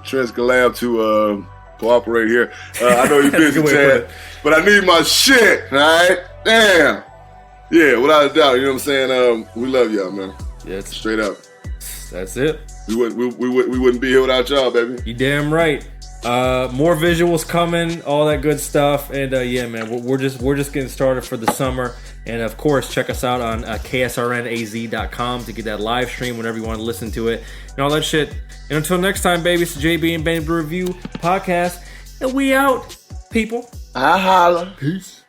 Trent Galab to cooperate here. I know you're busy, Chad, but I need my shit, all right? Damn. Yeah, without a doubt, you know what I'm saying? We love y'all, man. Yeah, straight up. That's it. We wouldn't be here without y'all, baby. You damn right. More visuals coming, all that good stuff, and yeah, man, we're just getting started for the summer. And of course, check us out on ksrnaz.com to get that live stream whenever you want to listen to it and all that shit. And until next time, baby, it's the JB and Baby Review podcast, and we out, people. I holla. Peace.